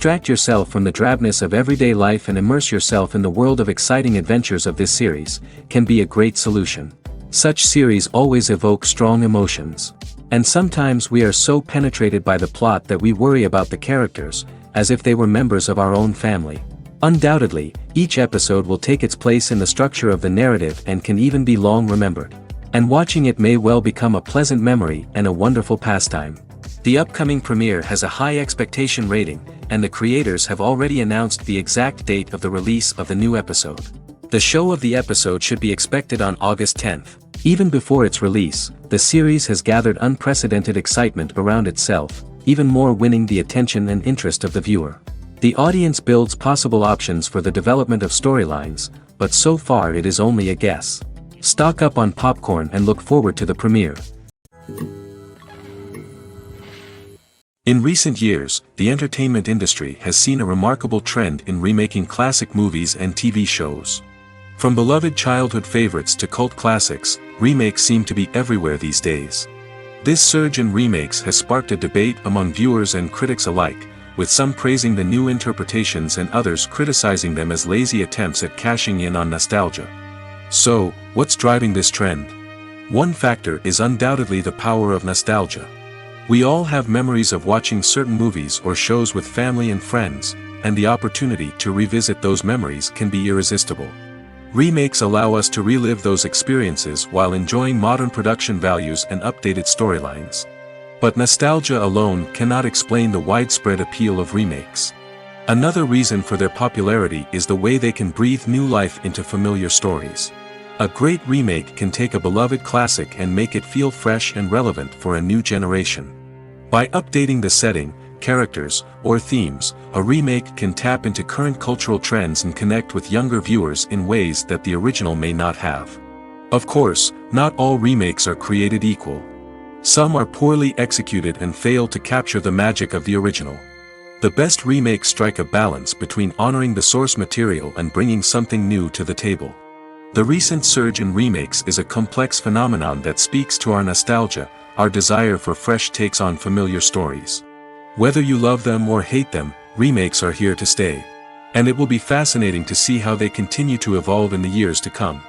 Distract yourself from the drabness of everyday life and immerse yourself in the world of exciting adventures of this series, can be a great solution. Such series always evoke strong emotions. And sometimes we are so penetrated by the plot that we worry about the characters, as if they were members of our own family. Undoubtedly, each episode will take its place in the structure of the narrative and can even be long remembered. And watching it may well become a pleasant memory and a wonderful pastime. The upcoming premiere has a high expectation rating, and the creators have already announced the exact date of the release of the new episode. The show of the episode should be expected on August 10th. Even before its release, the series has gathered unprecedented excitement around itself, even more winning the attention and interest of the viewer. The audience builds possible options for the development of storylines, but so far it is only a guess. Stock up on popcorn and look forward to the premiere. In recent years, the entertainment industry has seen a remarkable trend in remaking classic movies and TV shows. From beloved childhood favorites to cult classics, remakes seem to be everywhere these days. This surge in remakes has sparked a debate among viewers and critics alike, with some praising the new interpretations and others criticizing them as lazy attempts at cashing in on nostalgia. So, what's driving this trend? One factor is undoubtedly the power of nostalgia. We all have memories of watching certain movies or shows with family and friends, and the opportunity to revisit those memories can be irresistible. Remakes allow us to relive those experiences while enjoying modern production values and updated storylines. But nostalgia alone cannot explain the widespread appeal of remakes. Another reason for their popularity is the way they can breathe new life into familiar stories. A great remake can take a beloved classic and make it feel fresh and relevant for a new generation. By updating the setting, characters, or themes, a remake can tap into current cultural trends and connect with younger viewers in ways that the original may not have. Of course, not all remakes are created equal. Some are poorly executed and fail to capture the magic of the original. The best remakes strike a balance between honoring the source material and bringing something new to the table. The recent surge in remakes is a complex phenomenon that speaks to our nostalgia, our desire for fresh takes on familiar stories. Whether you love them or hate them, remakes are here to stay. And it will be fascinating to see how they continue to evolve in the years to come.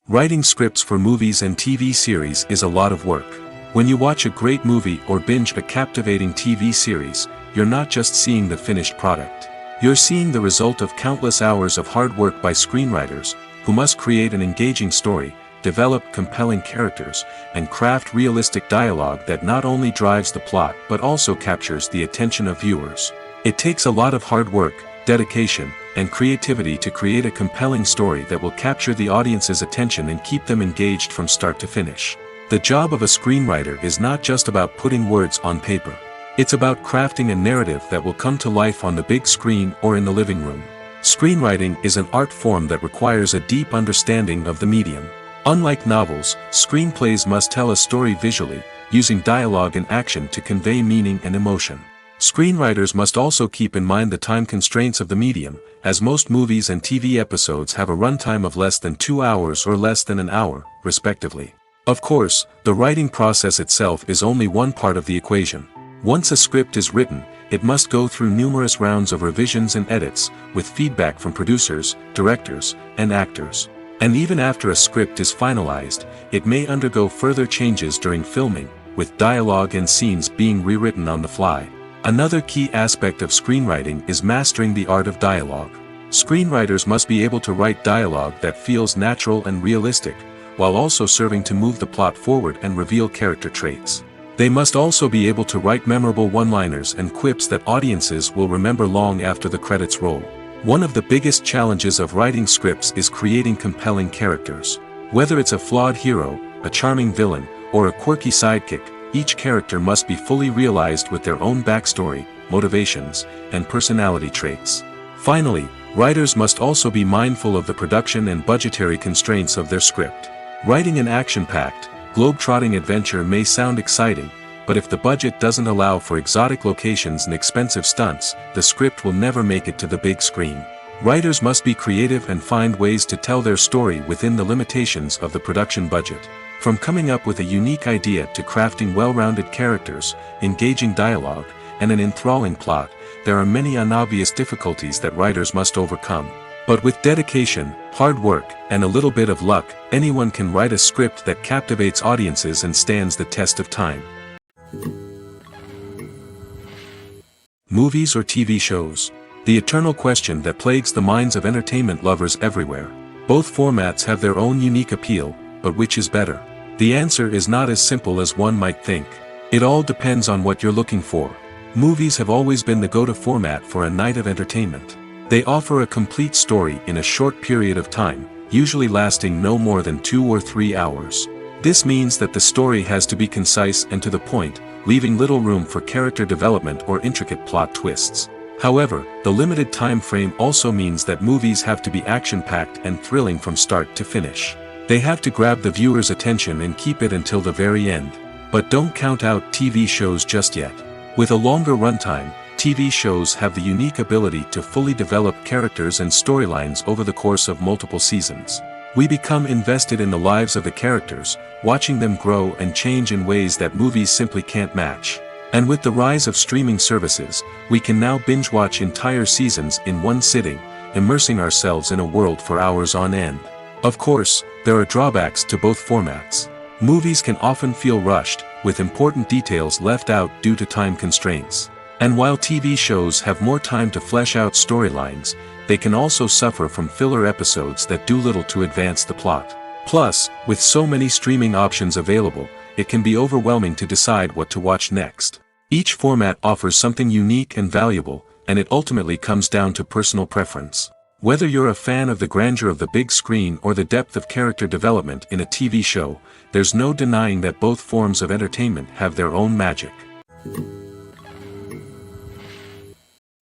Writing scripts for movies and TV series is a lot of work. When you watch a great movie or binge a captivating TV series, you're not just seeing the finished product. You're seeing the result of countless hours of hard work by screenwriters, who must create an engaging story, develop compelling characters, and craft realistic dialogue that not only drives the plot but also captures the attention of viewers. It takes a lot of hard work, dedication, and creativity to create a compelling story that will capture the audience's attention and keep them engaged from start to finish. The job of a screenwriter is not just about putting words on paper. It's about crafting a narrative that will come to life on the big screen or in the living room. Screenwriting is an art form that requires a deep understanding of the medium. Unlike novels, screenplays must tell a story visually, using dialogue and action to convey meaning and emotion. Screenwriters must also keep in mind the time constraints of the medium, as most movies and TV episodes have a runtime of less than 2 hours or less than an hour, respectively. Of course, the writing process itself is only one part of the equation. Once a script is written, it must go through numerous rounds of revisions and edits, with feedback from producers, directors, and actors. And even after a script is finalized, it may undergo further changes during filming, with dialogue and scenes being rewritten on the fly. Another key aspect of screenwriting is mastering the art of dialogue. Screenwriters must be able to write dialogue that feels natural and realistic, while also serving to move the plot forward and reveal character traits. They must also be able to write memorable one-liners and quips that audiences will remember long after the credits roll. One of the biggest challenges of writing scripts is creating compelling characters. Whether it's a flawed hero, a charming villain, or a quirky sidekick, each character must be fully realized with their own backstory, motivations, and personality traits. Finally, writers must also be mindful of the production and budgetary constraints of their script. Writing an action-packed, globe-trotting adventure may sound exciting, but if the budget doesn't allow for exotic locations and expensive stunts, the script will never make it to the big screen. Writers must be creative and find ways to tell their story within the limitations of the production budget. From coming up with a unique idea to crafting well-rounded characters, engaging dialogue, and an enthralling plot, there are many unobvious difficulties that writers must overcome. But with dedication, hard work, and a little bit of luck, anyone can write a script that captivates audiences and stands the test of time. Movies or TV shows? The eternal question that plagues the minds of entertainment lovers everywhere. Both formats have their own unique appeal, but which is better? The answer is not as simple as one might think. It all depends on what you're looking for. Movies have always been the go-to format for a night of entertainment. They offer a complete story in a short period of time, usually lasting no more than 2 or 3 hours. This means that the story has to be concise and to the point, leaving little room for character development or intricate plot twists. However, the limited time frame also means that movies have to be action-packed and thrilling from start to finish. They have to grab the viewer's attention and keep it until the very end. But don't count out TV shows just yet. With a longer runtime, TV shows have the unique ability to fully develop characters and storylines over the course of multiple seasons. We become invested in the lives of the characters, watching them grow and change in ways that movies simply can't match. And with the rise of streaming services, we can now binge-watch entire seasons in one sitting, immersing ourselves in a world for hours on end. Of course, there are drawbacks to both formats. Movies can often feel rushed, with important details left out due to time constraints. And while TV shows have more time to flesh out storylines, they can also suffer from filler episodes that do little to advance the plot. Plus, with so many streaming options available, it can be overwhelming to decide what to watch next. Each format offers something unique and valuable, and it ultimately comes down to personal preference. Whether you're a fan of the grandeur of the big screen or the depth of character development in a TV show, there's no denying that both forms of entertainment have their own magic.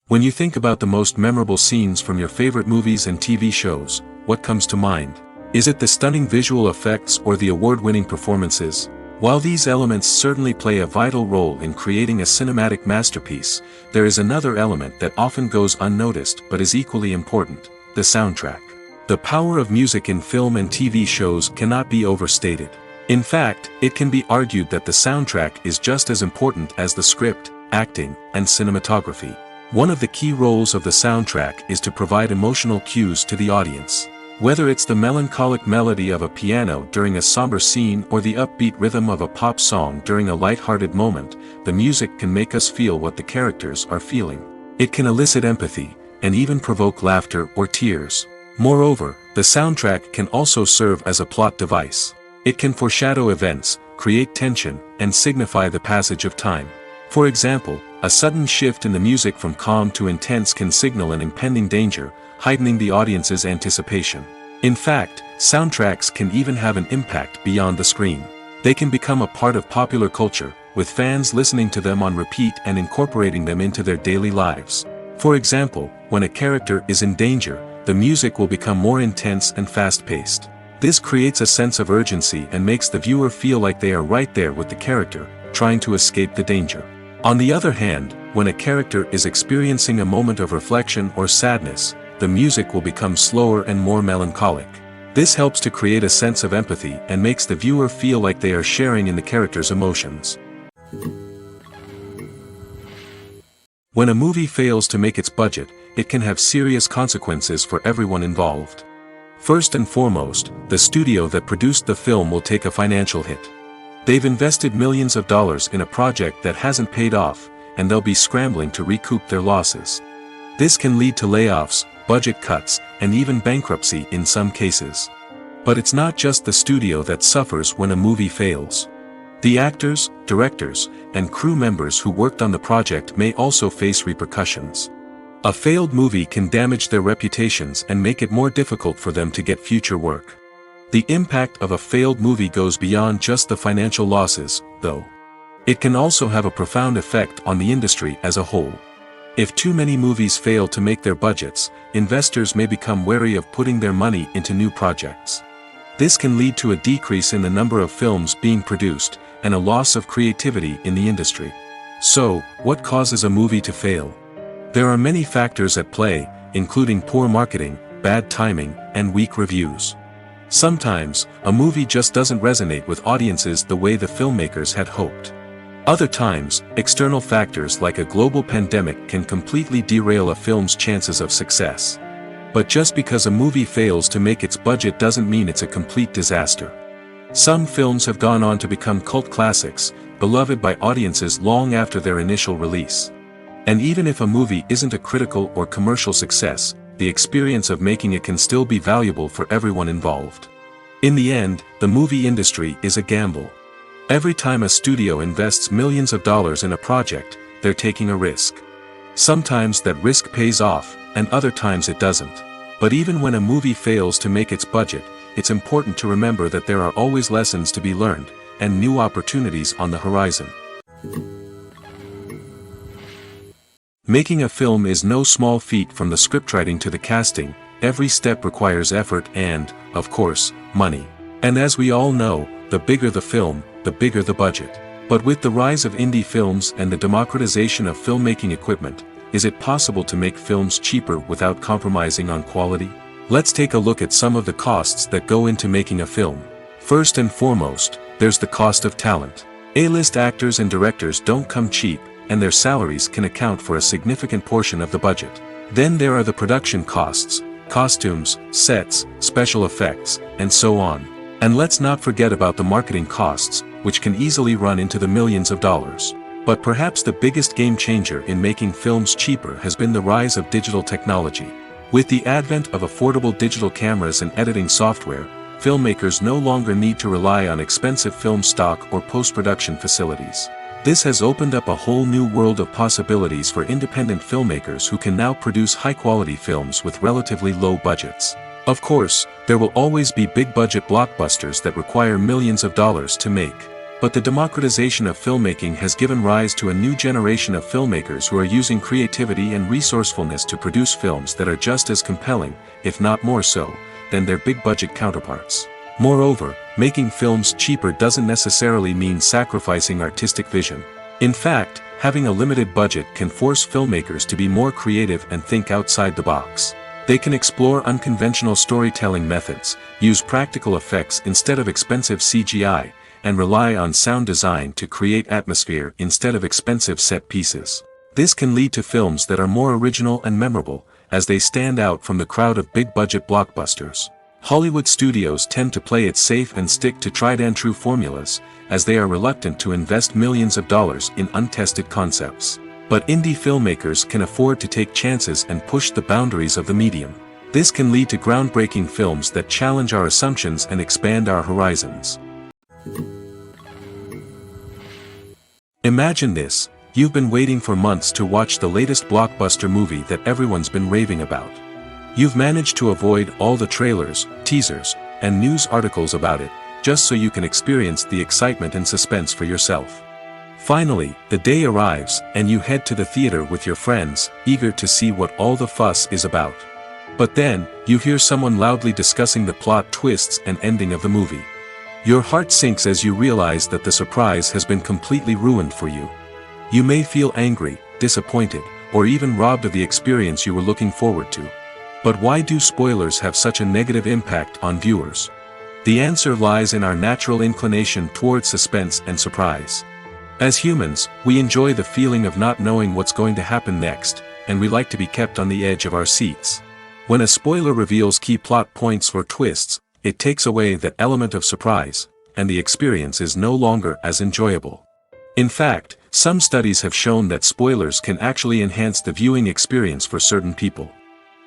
When you think about the most memorable scenes from your favorite movies and TV shows, what comes to mind? Is it the stunning visual effects or the award-winning performances? While these elements certainly play a vital role in creating a cinematic masterpiece, there is another element that often goes unnoticed but is equally important: the soundtrack. The power of music in film and TV shows cannot be overstated. In fact, it can be argued that the soundtrack is just as important as the script, acting, and cinematography. One of the key roles of the soundtrack is to provide emotional cues to the audience. Whether it's the melancholic melody of a piano during a somber scene or the upbeat rhythm of a pop song during a light-hearted moment, the music can make us feel what the characters are feeling. It can elicit empathy, and even provoke laughter or tears. Moreover, the soundtrack can also serve as a plot device. It can foreshadow events, create tension, and signify the passage of time. For example, a sudden shift in the music from calm to intense can signal an impending danger, heightening the audience's anticipation. In fact, soundtracks can even have an impact beyond the screen. They can become a part of popular culture, with fans listening to them on repeat and incorporating them into their daily lives. For example, when a character is in danger, the music will become more intense and fast-paced. This creates a sense of urgency and makes the viewer feel like they are right there with the character, trying to escape the danger. On the other hand, when a character is experiencing a moment of reflection or sadness, the music will become slower and more melancholic. This helps to create a sense of empathy and makes the viewer feel like they are sharing in the character's emotions. When a movie fails to make its budget, it can have serious consequences for everyone involved. First and foremost, the studio that produced the film will take a financial hit. They've invested millions of dollars in a project that hasn't paid off, and they'll be scrambling to recoup their losses. This can lead to layoffs, budget cuts, and even bankruptcy in some cases. But it's not just the studio that suffers when a movie fails. The actors, directors, and crew members who worked on the project may also face repercussions. A failed movie can damage their reputations and make it more difficult for them to get future work. The impact of a failed movie goes beyond just the financial losses, though. It can also have a profound effect on the industry as a whole. If too many movies fail to make their budgets, investors may become wary of putting their money into new projects. This can lead to a decrease in the number of films being produced, and a loss of creativity in the industry. So, what causes a movie to fail? There are many factors at play, including poor marketing, bad timing, and weak reviews. Sometimes, a movie just doesn't resonate with audiences the way the filmmakers had hoped. Other times, external factors like a global pandemic can completely derail a film's chances of success. But just because a movie fails to make its budget doesn't mean it's a complete disaster. Some films have gone on to become cult classics, beloved by audiences long after their initial release. And even if a movie isn't a critical or commercial success, the experience of making it can still be valuable for everyone involved. In the end, the movie industry is a gamble. Every time a studio invests millions of dollars in a project, they're taking a risk. Sometimes that risk pays off, and other times it doesn't. But even when a movie fails to make its budget, it's important to remember that there are always lessons to be learned, and new opportunities on the horizon. Making a film is no small feat. From the scriptwriting to the casting, every step requires effort and, of course, money. And as we all know, the bigger the film, the bigger the budget. But with the rise of indie films and the democratization of filmmaking equipment, is it possible to make films cheaper without compromising on quality? Let's take a look at some of the costs that go into making a film. First and foremost, there's the cost of talent. A-list actors and directors don't come cheap, and their salaries can account for a significant portion of the budget. Then there are the production costs, costumes, sets, special effects, and so on. And let's not forget about the marketing costs, which can easily run into the millions of dollars. But perhaps the biggest game changer in making films cheaper has been the rise of digital technology. With the advent of affordable digital cameras and editing software, filmmakers no longer need to rely on expensive film stock or post-production facilities. This has opened up a whole new world of possibilities for independent filmmakers who can now produce high-quality films with relatively low budgets. Of course, there will always be big-budget blockbusters that require millions of dollars to make. But the democratization of filmmaking has given rise to a new generation of filmmakers who are using creativity and resourcefulness to produce films that are just as compelling, if not more so, than their big-budget counterparts. Moreover, making films cheaper doesn't necessarily mean sacrificing artistic vision. In fact, having a limited budget can force filmmakers to be more creative and think outside the box. They can explore unconventional storytelling methods, use practical effects instead of expensive CGI, and rely on sound design to create atmosphere instead of expensive set pieces. This can lead to films that are more original and memorable, as they stand out from the crowd of big-budget blockbusters. Hollywood studios tend to play it safe and stick to tried-and-true formulas, as they are reluctant to invest millions of dollars in untested concepts. But indie filmmakers can afford to take chances and push the boundaries of the medium. This can lead to groundbreaking films that challenge our assumptions and expand our horizons. Imagine this: you've been waiting for months to watch the latest blockbuster movie that everyone's been raving about. You've managed to avoid all the trailers, teasers, and news articles about it, just so you can experience the excitement and suspense for yourself. Finally, the day arrives, and you head to the theater with your friends, eager to see what all the fuss is about. But then, you hear someone loudly discussing the plot twists and ending of the movie. Your heart sinks as you realize that the surprise has been completely ruined for you. You may feel angry, disappointed, or even robbed of the experience you were looking forward to. But why do spoilers have such a negative impact on viewers? The answer lies in our natural inclination towards suspense and surprise. As humans, we enjoy the feeling of not knowing what's going to happen next, and we like to be kept on the edge of our seats. When a spoiler reveals key plot points or twists, it takes away that element of surprise, and the experience is no longer as enjoyable. In fact, some studies have shown that spoilers can actually enhance the viewing experience for certain people.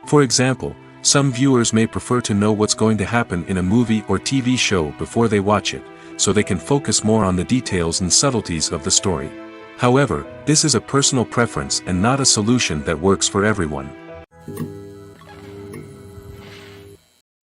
For example, some viewers may prefer to know what's going to happen in a movie or TV show before they watch it, so they can focus more on the details and subtleties of the story. However, this is a personal preference and not a solution that works for everyone.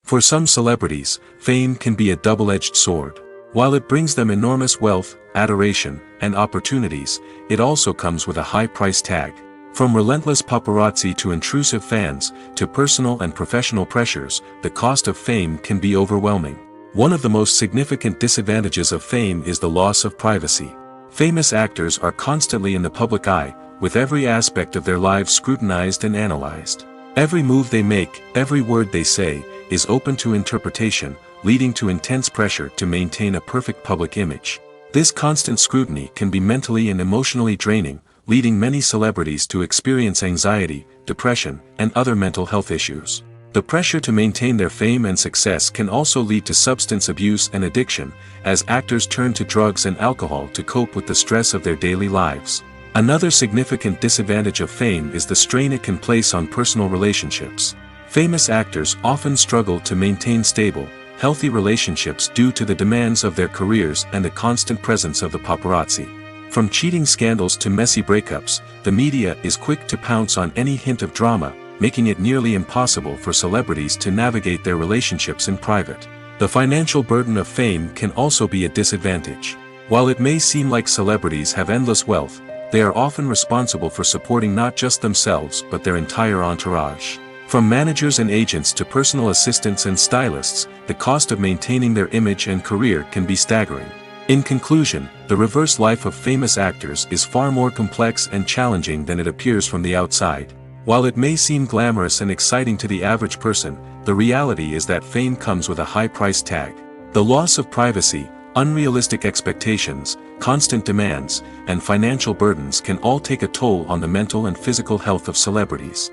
For some celebrities, fame can be a double-edged sword. While it brings them enormous wealth, adoration, and opportunities, it also comes with a high price tag. From relentless paparazzi to intrusive fans, to personal and professional pressures, the cost of fame can be overwhelming. One of the most significant disadvantages of fame is the loss of privacy. Famous actors are constantly in the public eye, with every aspect of their lives scrutinized and analyzed. Every move they make, every word they say, is open to interpretation, leading to intense pressure to maintain a perfect public image. This constant scrutiny can be mentally and emotionally draining, leading many celebrities to experience anxiety, depression, and other mental health issues. The pressure to maintain their fame and success can also lead to substance abuse and addiction, as actors turn to drugs and alcohol to cope with the stress of their daily lives. Another significant disadvantage of fame is the strain it can place on personal relationships. Famous actors often struggle to maintain stable, healthy relationships due to the demands of their careers and the constant presence of the paparazzi. From cheating scandals to messy breakups, the media is quick to pounce on any hint of drama, making it nearly impossible for celebrities to navigate their relationships in private. The financial burden of fame can also be a disadvantage. While it may seem like celebrities have endless wealth, they are often responsible for supporting not just themselves but their entire entourage. From managers and agents to personal assistants and stylists, the cost of maintaining their image and career can be staggering. In conclusion, the reverse life of famous actors is far more complex and challenging than it appears from the outside. While it may seem glamorous and exciting to the average person, the reality is that fame comes with a high price tag. The loss of privacy, unrealistic expectations, constant demands, and financial burdens can all take a toll on the mental and physical health of celebrities.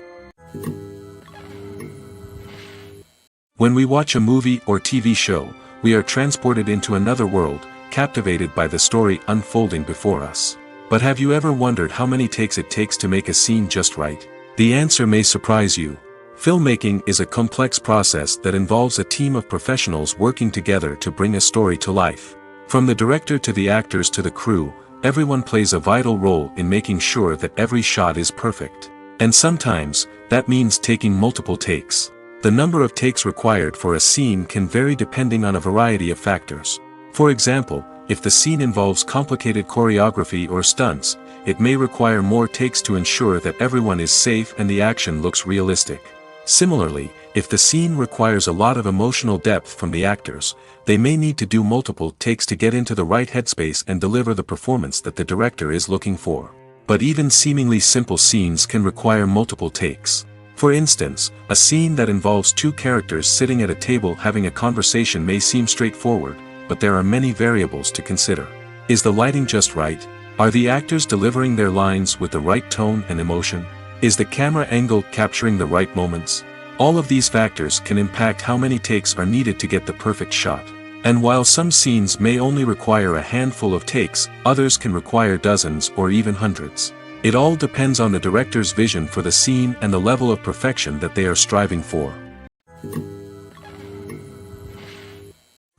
When we watch a movie or TV show, we are transported into another world, captivated by the story unfolding before us. But have you ever wondered how many takes it takes to make a scene just right? The answer may surprise you. Filmmaking is a complex process that involves a team of professionals working together to bring a story to life. From the director to the actors to the crew, everyone plays a vital role in making sure that every shot is perfect. And sometimes, that means taking multiple takes. The number of takes required for a scene can vary depending on a variety of factors. For example, if the scene involves complicated choreography or stunts, it may require more takes to ensure that everyone is safe and the action looks realistic. Similarly, if the scene requires a lot of emotional depth from the actors, they may need to do multiple takes to get into the right headspace and deliver the performance that the director is looking for. But even seemingly simple scenes can require multiple takes. For instance, a scene that involves two characters sitting at a table having a conversation may seem straightforward, but there are many variables to consider. Is the lighting just right? Are the actors delivering their lines with the right tone and emotion? Is the camera angle capturing the right moments? All of these factors can impact how many takes are needed to get the perfect shot. And while some scenes may only require a handful of takes, others can require dozens or even hundreds. It all depends on the director's vision for the scene and the level of perfection that they are striving for.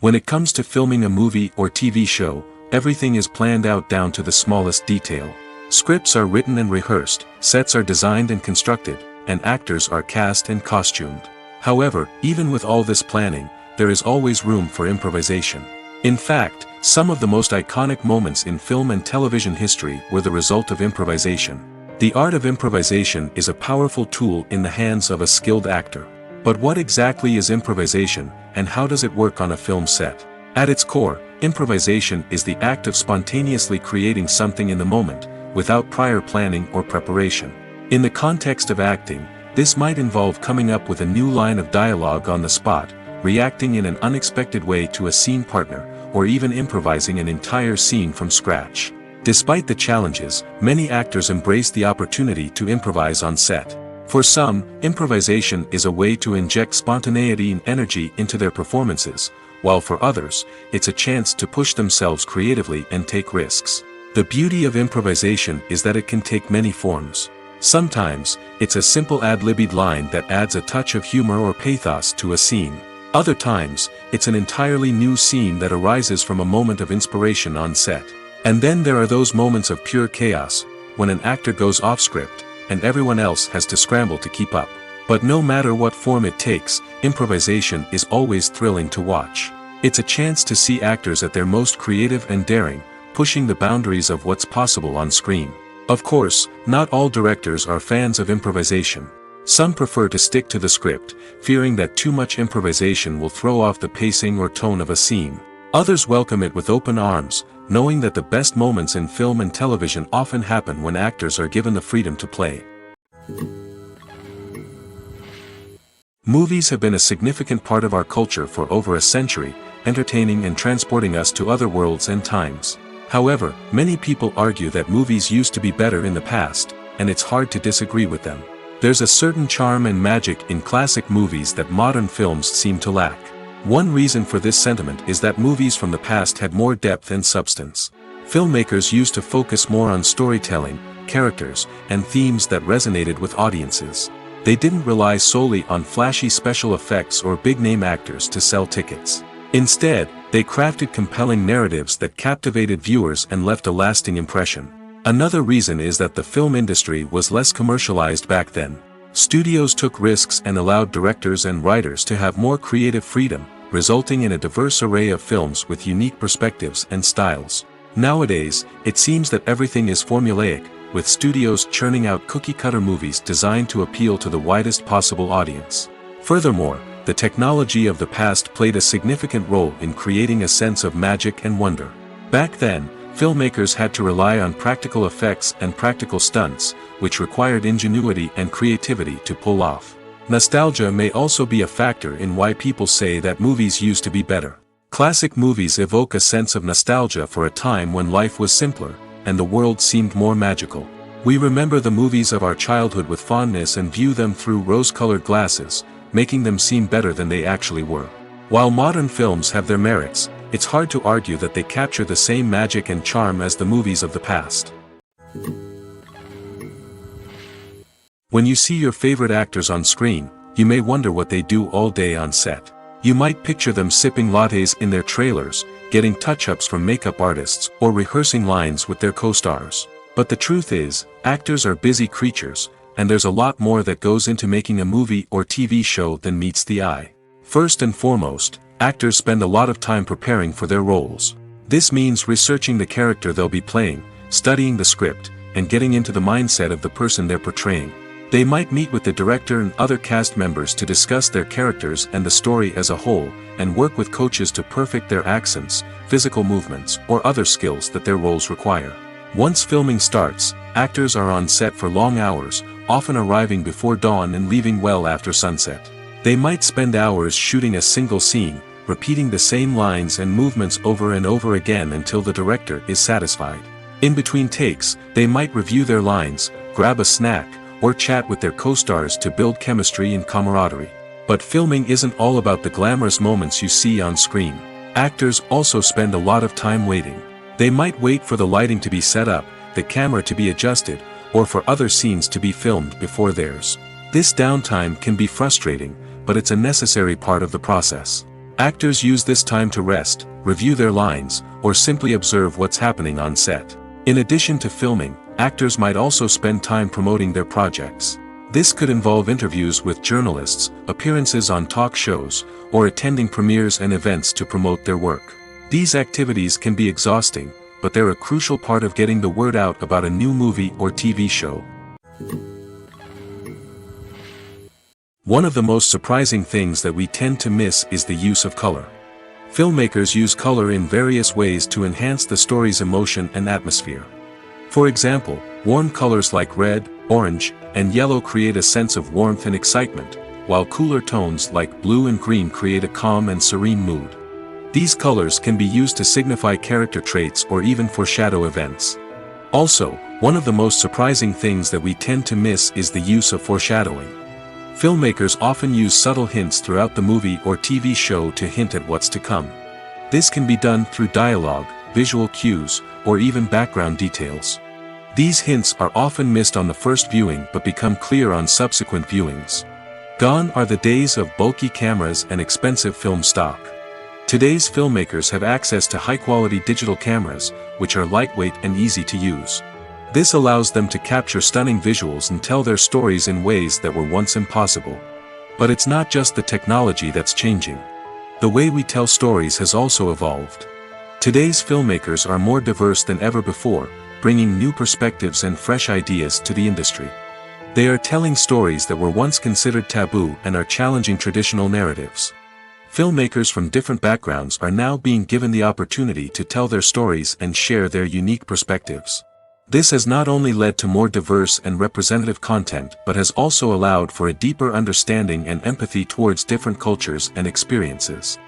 When it comes to filming a movie or TV show, everything is planned out down to the smallest detail. Scripts are written and rehearsed, sets are designed and constructed, and actors are cast and costumed. However, even with all this planning, there is always room for improvisation. In fact, some of the most iconic moments in film and television history were the result of improvisation. The art of improvisation is a powerful tool in the hands of a skilled actor. But what exactly is improvisation, and how does it work on a film set? At its core, improvisation is the act of spontaneously creating something in the moment, without prior planning or preparation. In the context of acting, this might involve coming up with a new line of dialogue on the spot, reacting in an unexpected way to a scene partner, or even improvising an entire scene from scratch. Despite the challenges, many actors embrace the opportunity to improvise on set. For some, improvisation is a way to inject spontaneity and energy into their performances, while for others, it's a chance to push themselves creatively and take risks. The beauty of improvisation is that it can take many forms. Sometimes, it's a simple ad-libbed line that adds a touch of humor or pathos to a scene. Other times, it's an entirely new scene that arises from a moment of inspiration on set. And then there are those moments of pure chaos, when an actor goes off script, and everyone else has to scramble to keep up. But no matter what form it takes, improvisation is always thrilling to watch. It's a chance to see actors at their most creative and daring, pushing the boundaries of what's possible on screen. Of course, not all directors are fans of improvisation. Some prefer to stick to the script, fearing that too much improvisation will throw off the pacing or tone of a scene. Others welcome it with open arms, knowing that the best moments in film and television often happen when actors are given the freedom to play. Movies have been a significant part of our culture for over a century, entertaining and transporting us to other worlds and times. However, many people argue that movies used to be better in the past, and it's hard to disagree with them. There's a certain charm and magic in classic movies that modern films seem to lack. One reason for this sentiment is that movies from the past had more depth and substance. Filmmakers used to focus more on storytelling, characters, and themes that resonated with audiences. They didn't rely solely on flashy special effects or big-name actors to sell tickets. Instead, they crafted compelling narratives that captivated viewers and left a lasting impression. Another reason is that the film industry was less commercialized back then. Studios took risks and allowed directors and writers to have more creative freedom, resulting in a diverse array of films with unique perspectives and styles. Nowadays, it seems that everything is formulaic, with studios churning out cookie-cutter movies designed to appeal to the widest possible audience. Furthermore, the technology of the past played a significant role in creating a sense of magic and wonder. Back then, filmmakers had to rely on practical effects and practical stunts, which required ingenuity and creativity to pull off. Nostalgia may also be a factor in why people say that movies used to be better. Classic movies evoke a sense of nostalgia for a time when life was simpler, and the world seemed more magical. We remember the movies of our childhood with fondness and view them through rose-colored glasses, making them seem better than they actually were. While modern films have their merits, it's hard to argue that they capture the same magic and charm as the movies of the past. When you see your favorite actors on screen, you may wonder what they do all day on set. You might picture them sipping lattes in their trailers, getting touch-ups from makeup artists, or rehearsing lines with their co-stars. But the truth is, actors are busy creatures, and there's a lot more that goes into making a movie or TV show than meets the eye. First and foremost, actors spend a lot of time preparing for their roles. This means researching the character they'll be playing, studying the script, and getting into the mindset of the person they're portraying. They might meet with the director and other cast members to discuss their characters and the story as a whole, and work with coaches to perfect their accents, physical movements, or other skills that their roles require. Once filming starts, actors are on set for long hours, often arriving before dawn and leaving well after sunset. They might spend hours shooting a single scene, repeating the same lines and movements over and over again until the director is satisfied. In between takes, they might review their lines, grab a snack, or chat with their co-stars to build chemistry and camaraderie. But filming isn't all about the glamorous moments you see on screen. Actors also spend a lot of time waiting. They might wait for the lighting to be set up, the camera to be adjusted, or for other scenes to be filmed before theirs. This downtime can be frustrating, but it's a necessary part of the process. Actors use this time to rest, review their lines, or simply observe what's happening on set. In addition to filming, actors might also spend time promoting their projects. This could involve interviews with journalists, appearances on talk shows, or attending premieres and events to promote their work. These activities can be exhausting, but they're a crucial part of getting the word out about a new movie or TV show. One of the most surprising things that we tend to miss is the use of color. Filmmakers use color in various ways to enhance the story's emotion and atmosphere. For example, warm colors like red, orange, and yellow create a sense of warmth and excitement, while cooler tones like blue and green create a calm and serene mood. These colors can be used to signify character traits or even foreshadow events. Also, one of the most surprising things that we tend to miss is the use of foreshadowing. Filmmakers often use subtle hints throughout the movie or TV show to hint at what's to come. This can be done through dialogue, visual cues, or even background details. These hints are often missed on the first viewing but become clear on subsequent viewings. Gone are the days of bulky cameras and expensive film stock. Today's filmmakers have access to high-quality digital cameras, which are lightweight and easy to use. This allows them to capture stunning visuals and tell their stories in ways that were once impossible. But it's not just the technology that's changing. The way we tell stories has also evolved. Today's filmmakers are more diverse than ever before, bringing new perspectives and fresh ideas to the industry. They are telling stories that were once considered taboo and are challenging traditional narratives. Filmmakers from different backgrounds are now being given the opportunity to tell their stories and share their unique perspectives. This has not only led to more diverse and representative content but has also allowed for a deeper understanding and empathy towards different cultures and experiences.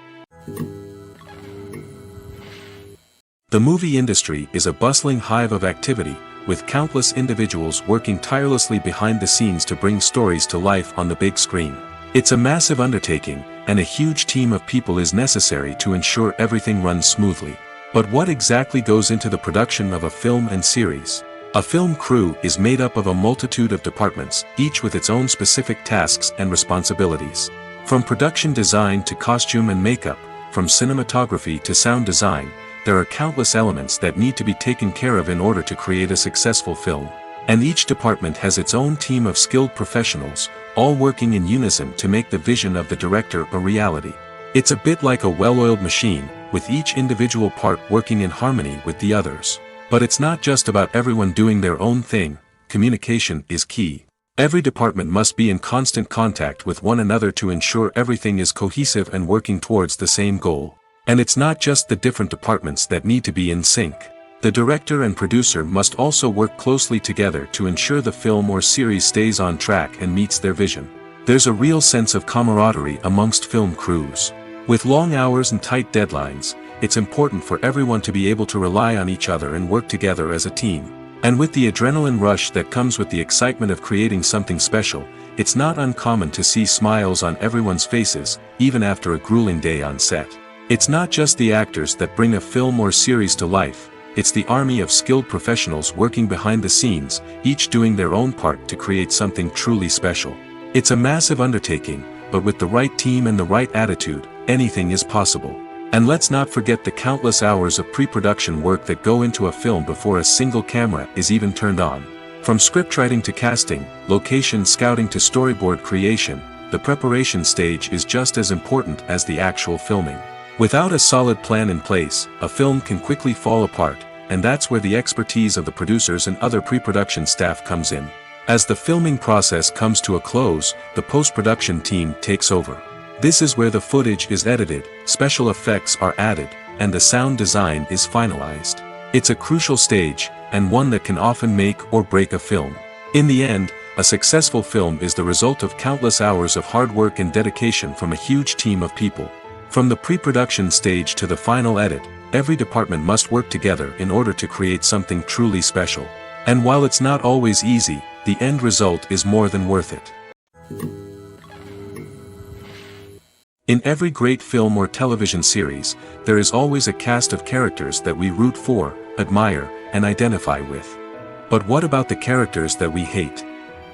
The movie industry is a bustling hive of activity, with countless individuals working tirelessly behind the scenes to bring stories to life on the big screen. It's a massive undertaking, and a huge team of people is necessary to ensure everything runs smoothly. But what exactly goes into the production of a film and series? A film crew is made up of a multitude of departments, each with its own specific tasks and responsibilities. From production design to costume and makeup, from cinematography to sound design, there are countless elements that need to be taken care of in order to create a successful film. And each department has its own team of skilled professionals, all working in unison to make the vision of the director a reality. It's a bit like a well-oiled machine, with each individual part working in harmony with the others. But it's not just about everyone doing their own thing. Communication is key. Every department must be in constant contact with one another to ensure everything is cohesive and working towards the same goal. And it's not just the different departments that need to be in sync. The director and producer must also work closely together to ensure the film or series stays on track and meets their vision. There's a real sense of camaraderie amongst film crews. With long hours and tight deadlines, it's important for everyone to be able to rely on each other and work together as a team. And with the adrenaline rush that comes with the excitement of creating something special, it's not uncommon to see smiles on everyone's faces, even after a grueling day on set. It's not just the actors that bring a film or series to life, it's the army of skilled professionals working behind the scenes, each doing their own part to create something truly special. It's a massive undertaking, but with the right team and the right attitude, anything is possible. And let's not forget the countless hours of pre-production work that go into a film before a single camera is even turned on. From scriptwriting to casting, location scouting to storyboard creation, the preparation stage is just as important as the actual filming. Without a solid plan in place, a film can quickly fall apart, and that's where the expertise of the producers and other pre-production staff comes in. As the filming process comes to a close, the post-production team takes over. This is where the footage is edited, special effects are added, and the sound design is finalized. It's a crucial stage, and one that can often make or break a film. In the end, a successful film is the result of countless hours of hard work and dedication from a huge team of people. From the pre-production stage to the final edit, every department must work together in order to create something truly special. And while it's not always easy, the end result is more than worth it. In every great film or television series, there is always a cast of characters that we root for, admire, and identify with. But what about the characters that we hate?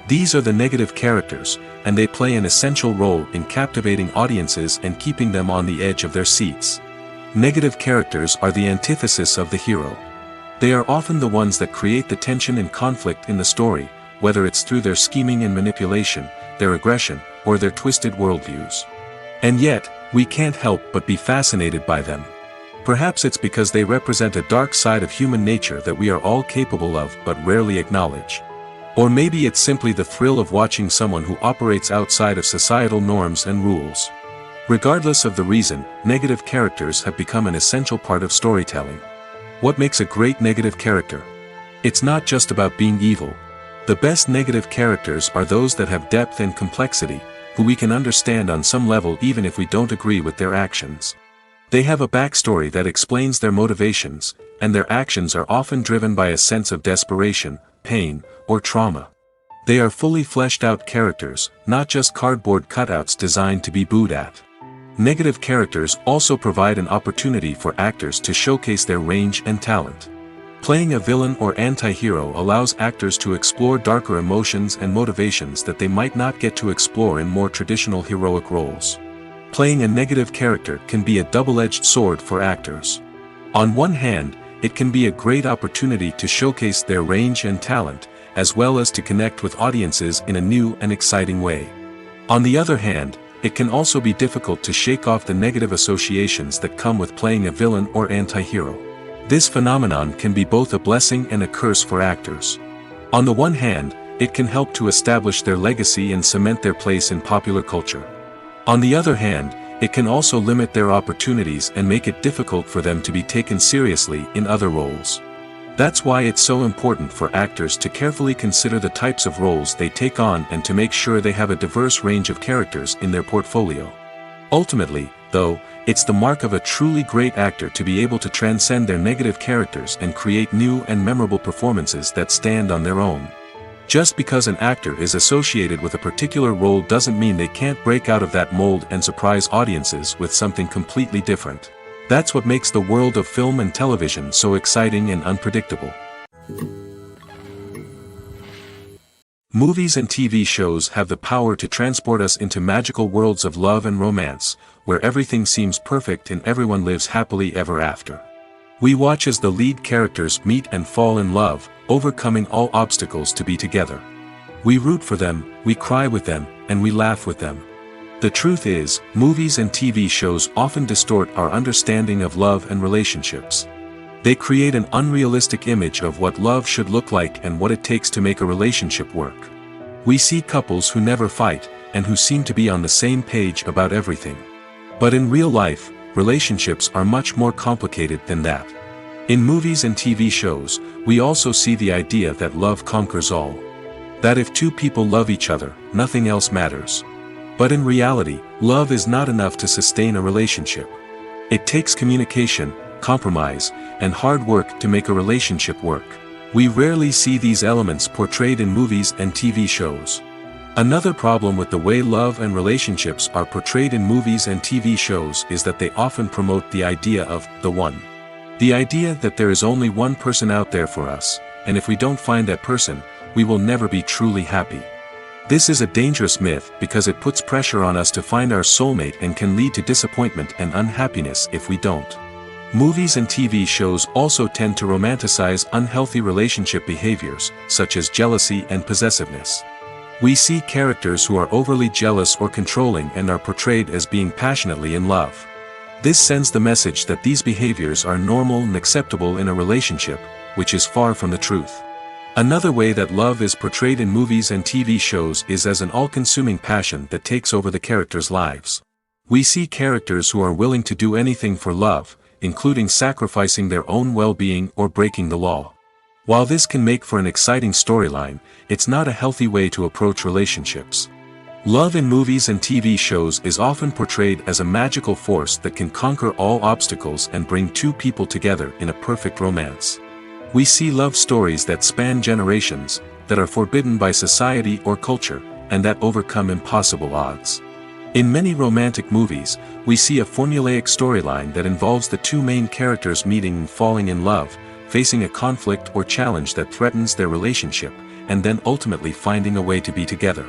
These are the negative characters, and they play an essential role in captivating audiences and keeping them on the edge of their seats. Negative characters are the antithesis of the hero. They are often the ones that create the tension and conflict in the story, whether it's through their scheming and manipulation, their aggression, or their twisted worldviews. And yet, we can't help but be fascinated by them. Perhaps it's because they represent a dark side of human nature that we are all capable of but rarely acknowledge. Or maybe it's simply the thrill of watching someone who operates outside of societal norms and rules. Regardless of the reason, negative characters have become an essential part of storytelling. What makes a great negative character? It's not just about being evil. The best negative characters are those that have depth and complexity, who we can understand on some level even if we don't agree with their actions. They have a backstory that explains their motivations, and their actions are often driven by a sense of desperation, pain, or trauma. They are fully fleshed out characters, not just cardboard cutouts designed to be booed at. Negative characters also provide an opportunity for actors to showcase their range and talent. Playing a villain or anti-hero allows actors to explore darker emotions and motivations that they might not get to explore in more traditional heroic roles. Playing a negative character can be a double-edged sword for actors. On one hand, it can be a great opportunity to showcase their range and talent, as well as to connect with audiences in a new and exciting way. On the other hand, it can also be difficult to shake off the negative associations that come with playing a villain or anti-hero. This phenomenon can be both a blessing and a curse for actors. On the one hand, it can help to establish their legacy and cement their place in popular culture. On the other hand, it can also limit their opportunities and make it difficult for them to be taken seriously in other roles. That's why it's so important for actors to carefully consider the types of roles they take on and to make sure they have a diverse range of characters in their portfolio. Ultimately, though, it's the mark of a truly great actor to be able to transcend their negative characters and create new and memorable performances that stand on their own. Just because an actor is associated with a particular role doesn't mean they can't break out of that mold and surprise audiences with something completely different. That's what makes the world of film and television so exciting and unpredictable. Movies and TV shows have the power to transport us into magical worlds of love and romance, where everything seems perfect and everyone lives happily ever after. We watch as the lead characters meet and fall in love, overcoming all obstacles to be together. We root for them, we cry with them, and we laugh with them. The truth is, movies and TV shows often distort our understanding of love and relationships. They create an unrealistic image of what love should look like and what it takes to make a relationship work. We see couples who never fight, and who seem to be on the same page about everything. But in real life, relationships are much more complicated than that. In movies and TV shows, we also see the idea that love conquers all. That if two people love each other, nothing else matters. But in reality, love is not enough to sustain a relationship. It takes communication, compromise, and hard work to make a relationship work. We rarely see these elements portrayed in movies and TV shows. Another problem with the way love and relationships are portrayed in movies and TV shows is that they often promote the idea of the one. The idea that there is only one person out there for us, and if we don't find that person, we will never be truly happy. This is a dangerous myth because it puts pressure on us to find our soulmate and can lead to disappointment and unhappiness if we don't. Movies and TV shows also tend to romanticize unhealthy relationship behaviors, such as jealousy and possessiveness. We see characters who are overly jealous or controlling and are portrayed as being passionately in love. This sends the message that these behaviors are normal and acceptable in a relationship, which is far from the truth. Another way that love is portrayed in movies and TV shows is as an all-consuming passion that takes over the characters' lives. We see characters who are willing to do anything for love, including sacrificing their own well-being or breaking the law. While this can make for an exciting storyline, it's not a healthy way to approach relationships. Love in movies and TV shows is often portrayed as a magical force that can conquer all obstacles and bring two people together in a perfect romance. We see love stories that span generations, that are forbidden by society or culture, and that overcome impossible odds. In many romantic movies, we see a formulaic storyline that involves the two main characters meeting and falling in love, facing a conflict or challenge that threatens their relationship, and then ultimately finding a way to be together.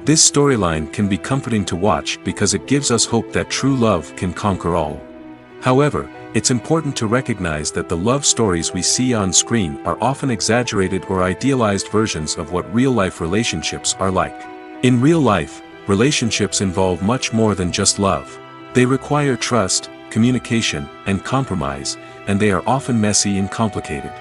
This storyline can be comforting to watch because it gives us hope that true love can conquer all. However, it's important to recognize that the love stories we see on screen are often exaggerated or idealized versions of what real-life relationships are like. In real life, relationships involve much more than just love. They require trust, communication, and compromise, and they are often messy and complicated.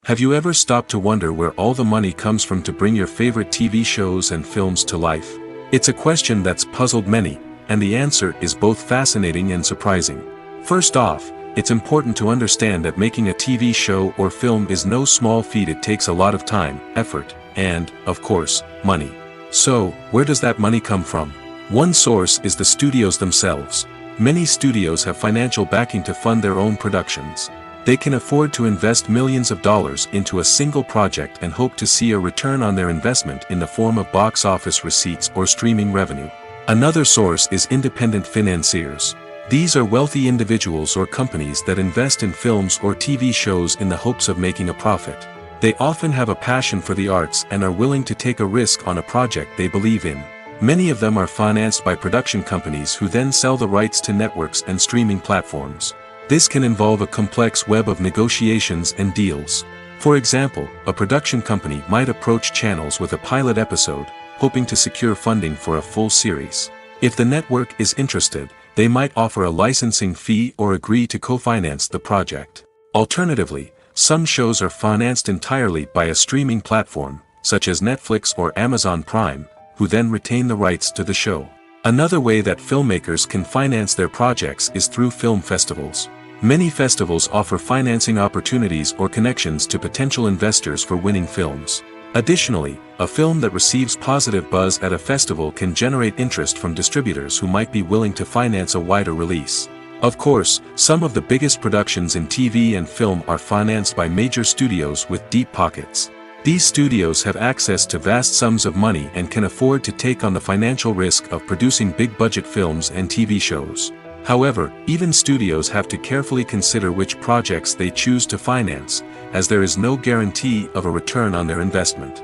Have you ever stopped to wonder where all the money comes from to bring your favorite TV shows and films to life? It's a question that's puzzled many, and the answer is both fascinating and surprising. First off, it's important to understand that making a TV show or film is no small feat. It takes a lot of time, effort, and, of course, money. So, where does that money come from? One source is the studios themselves. Many studios have financial backing to fund their own productions. They can afford to invest millions of dollars into a single project and hope to see a return on their investment in the form of box office receipts or streaming revenue. Another source is independent financiers. These are wealthy individuals or companies that invest in films or TV shows in the hopes of making a profit. They often have a passion for the arts and are willing to take a risk on a project they believe in. Many of them are financed by production companies who then sell the rights to networks and streaming platforms. This can involve a complex web of negotiations and deals. For example, a production company might approach channels with a pilot episode, hoping to secure funding for a full series. If the network is interested, they might offer a licensing fee or agree to co-finance the project. Alternatively, some shows are financed entirely by a streaming platform, such as Netflix or Amazon Prime, who then retain the rights to the show. Another way that filmmakers can finance their projects is through film festivals. Many festivals offer financing opportunities or connections to potential investors for winning films. Additionally, a film that receives positive buzz at a festival can generate interest from distributors who might be willing to finance a wider release. Of course, some of the biggest productions in TV and film are financed by major studios with deep pockets. These studios have access to vast sums of money and can afford to take on the financial risk of producing big-budget films and TV shows. However, even studios have to carefully consider which projects they choose to finance, as there is no guarantee of a return on their investment.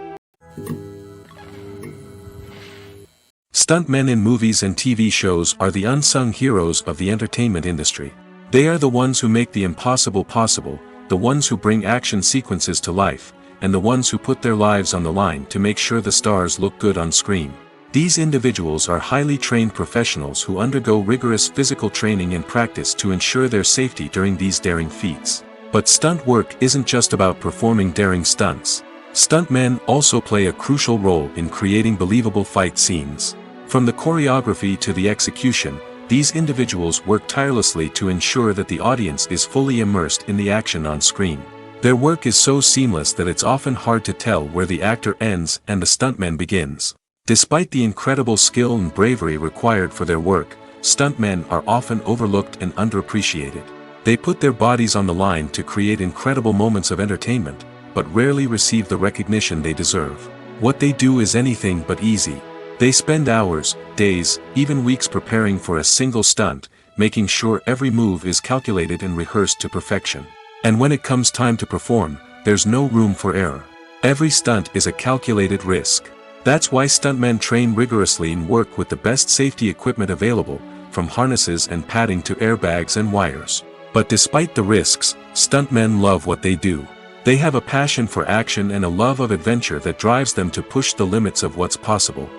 Stuntmen in movies and TV shows are the unsung heroes of the entertainment industry. They are the ones who make the impossible possible, the ones who bring action sequences to life, and the ones who put their lives on the line to make sure the stars look good on screen. These individuals are highly trained professionals who undergo rigorous physical training and practice to ensure their safety during these daring feats. But stunt work isn't just about performing daring stunts. Stuntmen also play a crucial role in creating believable fight scenes. From the choreography to the execution, these individuals work tirelessly to ensure that the audience is fully immersed in the action on screen. Their work is so seamless that it's often hard to tell where the actor ends and the stuntman begins. Despite the incredible skill and bravery required for their work, stuntmen are often overlooked and underappreciated. They put their bodies on the line to create incredible moments of entertainment, but rarely receive the recognition they deserve. What they do is anything but easy. They spend hours, days, even weeks preparing for a single stunt, making sure every move is calculated and rehearsed to perfection. And when it comes time to perform, there's no room for error. Every stunt is a calculated risk. That's why stuntmen train rigorously and work with the best safety equipment available, from harnesses and padding to airbags and wires. But despite the risks, stuntmen love what they do. They have a passion for action and a love of adventure that drives them to push the limits of what's possible.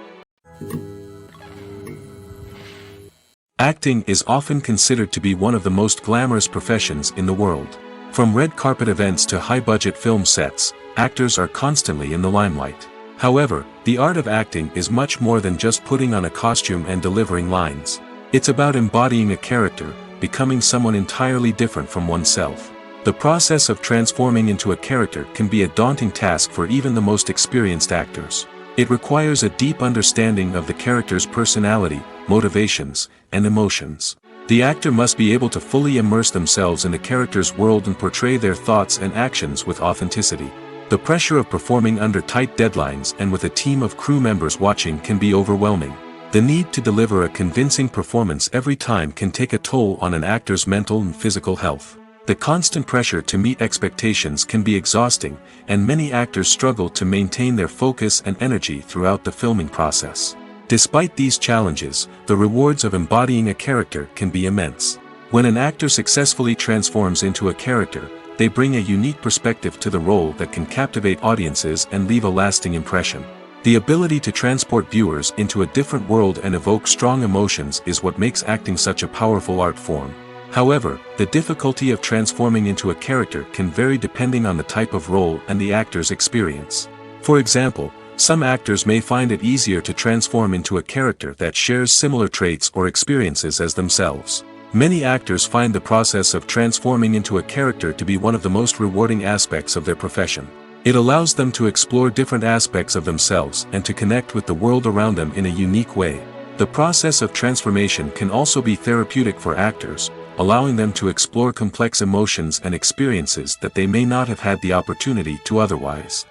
Acting is often considered to be one of the most glamorous professions in the world. From red carpet events to high-budget film sets, actors are constantly in the limelight. However, the art of acting is much more than just putting on a costume and delivering lines. It's about embodying a character, becoming someone entirely different from oneself. The process of transforming into a character can be a daunting task for even the most experienced actors. It requires a deep understanding of the character's personality, motivations, and emotions. The actor must be able to fully immerse themselves in the character's world and portray their thoughts and actions with authenticity. The pressure of performing under tight deadlines and with a team of crew members watching can be overwhelming. The need to deliver a convincing performance every time can take a toll on an actor's mental and physical health. The constant pressure to meet expectations can be exhausting, and many actors struggle to maintain their focus and energy throughout the filming process. Despite these challenges, the rewards of embodying a character can be immense. When an actor successfully transforms into a character, they bring a unique perspective to the role that can captivate audiences and leave a lasting impression. The ability to transport viewers into a different world and evoke strong emotions is what makes acting such a powerful art form. However, the difficulty of transforming into a character can vary depending on the type of role and the actor's experience. For example, some actors may find it easier to transform into a character that shares similar traits or experiences as themselves. Many actors find the process of transforming into a character to be one of the most rewarding aspects of their profession. It allows them to explore different aspects of themselves and to connect with the world around them in a unique way. The process of transformation can also be therapeutic for actors, allowing them to explore complex emotions and experiences that they may not have had the opportunity to otherwise.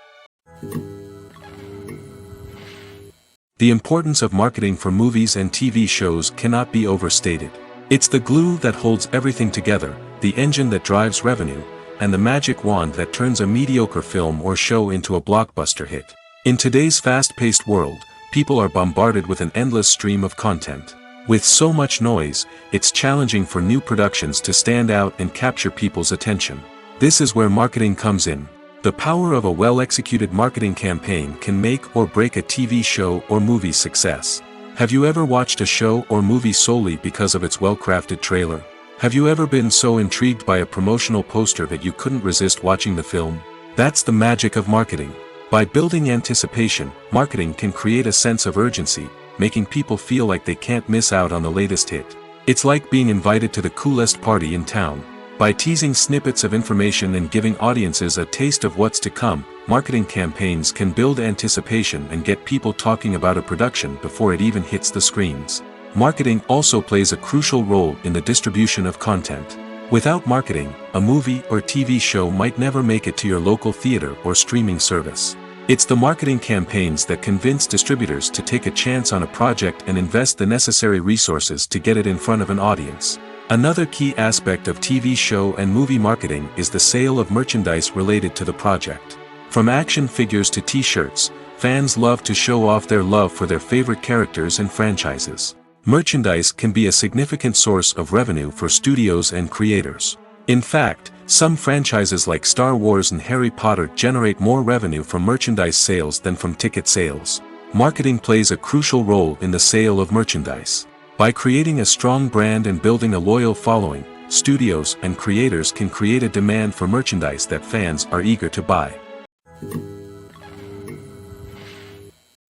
The importance of marketing for movies and TV shows cannot be overstated. It's the glue that holds everything together, the engine that drives revenue, and the magic wand that turns a mediocre film or show into a blockbuster hit. In today's fast-paced world, people are bombarded with an endless stream of content. With so much noise, it's challenging for new productions to stand out and capture people's attention. This is where marketing comes in. The power of a well-executed marketing campaign can make or break a TV show or movie's success. Have you ever watched a show or movie solely because of its well-crafted trailer? Have you ever been so intrigued by a promotional poster that you couldn't resist watching the film? That's the magic of marketing. By building anticipation, marketing can create a sense of urgency, making people feel like they can't miss out on the latest hit. It's like being invited to the coolest party in town. By teasing snippets of information and giving audiences a taste of what's to come, marketing campaigns can build anticipation and get people talking about a production before it even hits the screens. Marketing also plays a crucial role in the distribution of content. Without marketing, a movie or TV show might never make it to your local theater or streaming service. It's the marketing campaigns that convince distributors to take a chance on a project and invest the necessary resources to get it in front of an audience. Another key aspect of TV show and movie marketing is the sale of merchandise related to the project. From action figures to t-shirts, fans love to show off their love for their favorite characters and franchises. Merchandise can be a significant source of revenue for studios and creators. In fact, some franchises like Star Wars and Harry Potter generate more revenue from merchandise sales than from ticket sales. Marketing plays a crucial role in the sale of merchandise. By creating a strong brand and building a loyal following, studios and creators can create a demand for merchandise that fans are eager to buy.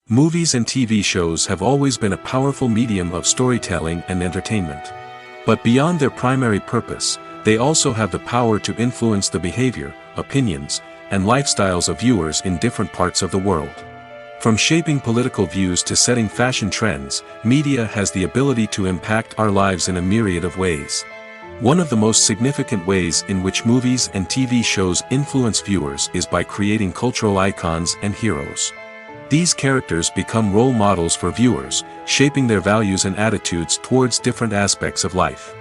Movies and TV shows have always been a powerful medium of storytelling and entertainment. But beyond their primary purpose, they also have the power to influence the behavior, opinions, and lifestyles of viewers in different parts of the world. From shaping political views to setting fashion trends, media has the ability to impact our lives in a myriad of ways. One of the most significant ways in which movies and TV shows influence viewers is by creating cultural icons and heroes. These characters become role models for viewers, shaping their values and attitudes towards different aspects of life.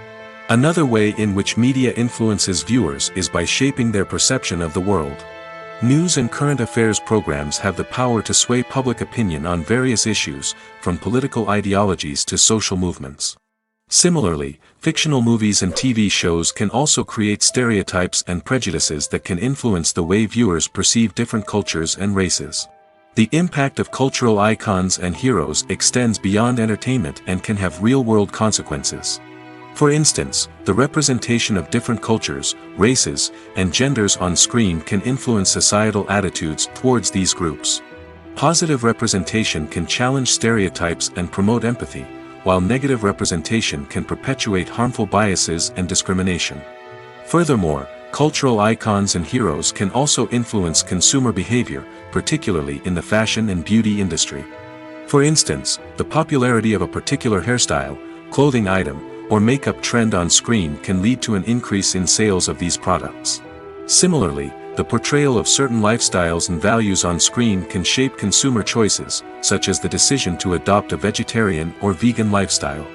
Another way in which media influences viewers is by shaping their perception of the world. News and current affairs programs have the power to sway public opinion on various issues, from political ideologies to social movements. Similarly, fictional movies and TV shows can also create stereotypes and prejudices that can influence the way viewers perceive different cultures and races. The impact of cultural icons and heroes extends beyond entertainment and can have real-world consequences. For instance, the representation of different cultures, races, and genders on screen can influence societal attitudes towards these groups. Positive representation can challenge stereotypes and promote empathy, while negative representation can perpetuate harmful biases and discrimination. Furthermore, cultural icons and heroes can also influence consumer behavior, particularly in the fashion and beauty industry. For instance, the popularity of a particular hairstyle, clothing item, or makeup trend on screen can lead to an increase in sales of these products. Similarly, the portrayal of certain lifestyles and values on screen can shape consumer choices, such as the decision to adopt a vegetarian or vegan lifestyle.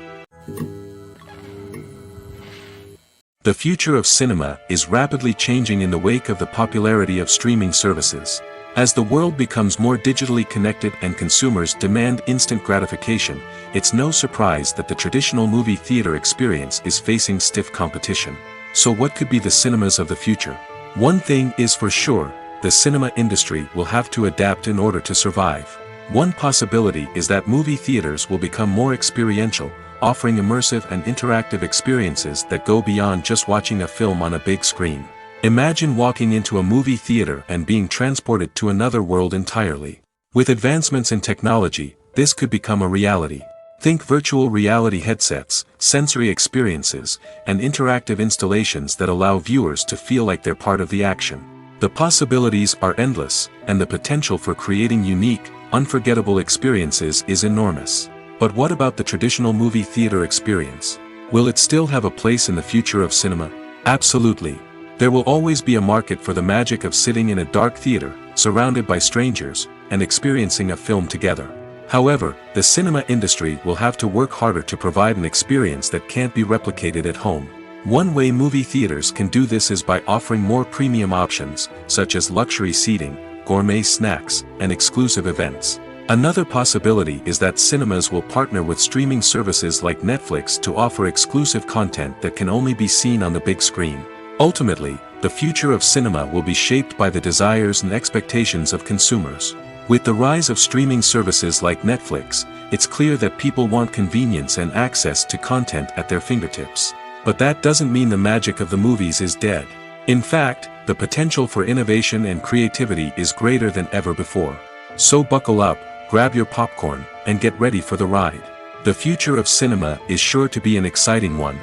The future of cinema is rapidly changing in the wake of the popularity of streaming services. As the world becomes more digitally connected and consumers demand instant gratification, it's no surprise that the traditional movie theater experience is facing stiff competition. So what could be the cinemas of the future? One thing is for sure, the cinema industry will have to adapt in order to survive. One possibility is that movie theaters will become more experiential, offering immersive and interactive experiences that go beyond just watching a film on a big screen. Imagine walking into a movie theater and being transported to another world entirely. With advancements in technology, this could become a reality. Think virtual reality headsets, sensory experiences, and interactive installations that allow viewers to feel like they're part of the action. The possibilities are endless, and the potential for creating unique, unforgettable experiences is enormous. But what about the traditional movie theater experience? Will it still have a place in the future of cinema? Absolutely. There will always be a market for the magic of sitting in a dark theater, surrounded by strangers, and experiencing a film together. However, the cinema industry will have to work harder to provide an experience that can't be replicated at home. One way movie theaters can do this is by offering more premium options, such as luxury seating, gourmet snacks, and exclusive events. Another possibility is that cinemas will partner with streaming services like Netflix to offer exclusive content that can only be seen on the big screen. Ultimately, the future of cinema will be shaped by the desires and expectations of consumers. With the rise of streaming services like Netflix, it's clear that people want convenience and access to content at their fingertips. But that doesn't mean the magic of the movies is dead. In fact, the potential for innovation and creativity is greater than ever before. So buckle up, grab your popcorn, and get ready for the ride. The future of cinema is sure to be an exciting one.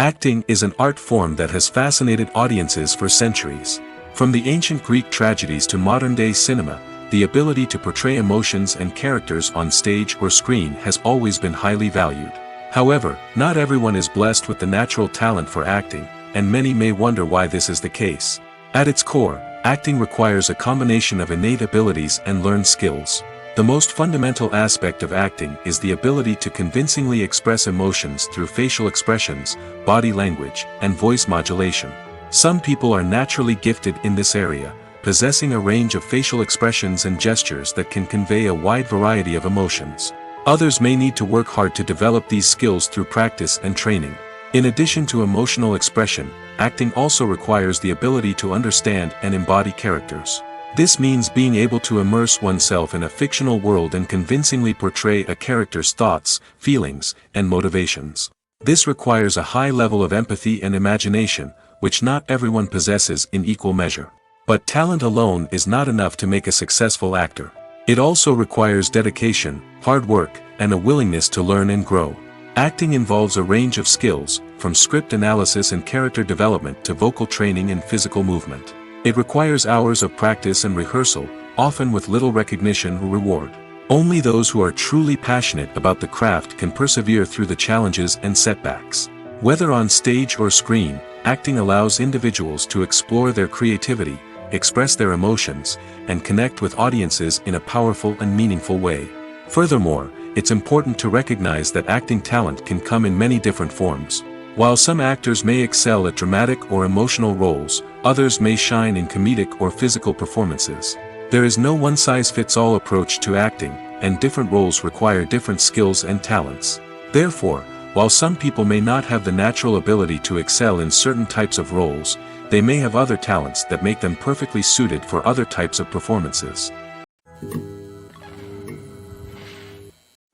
Acting is an art form that has fascinated audiences for centuries. From the ancient Greek tragedies to modern-day cinema, the ability to portray emotions and characters on stage or screen has always been highly valued. However, not everyone is blessed with the natural talent for acting, and many may wonder why this is the case. At its core, acting requires a combination of innate abilities and learned skills. The most fundamental aspect of acting is the ability to convincingly express emotions through facial expressions, body language, and voice modulation. Some people are naturally gifted in this area, possessing a range of facial expressions and gestures that can convey a wide variety of emotions. Others may need to work hard to develop these skills through practice and training. In addition to emotional expression, acting also requires the ability to understand and embody characters. This means being able to immerse oneself in a fictional world and convincingly portray a character's thoughts, feelings, and motivations. This requires a high level of empathy and imagination, which not everyone possesses in equal measure. But talent alone is not enough to make a successful actor. It also requires dedication, hard work, and a willingness to learn and grow. Acting involves a range of skills, from script analysis and character development to vocal training and physical movement. It requires hours of practice and rehearsal, often with little recognition or reward. Only those who are truly passionate about the craft can persevere through the challenges and setbacks. Whether on stage or screen, acting allows individuals to explore their creativity, express their emotions, and connect with audiences in a powerful and meaningful way. Furthermore, it's important to recognize that acting talent can come in many different forms. While some actors may excel at dramatic or emotional roles, others may shine in comedic or physical performances. There is no one-size-fits-all approach to acting, and different roles require different skills and talents. Therefore, while some people may not have the natural ability to excel in certain types of roles, they may have other talents that make them perfectly suited for other types of performances.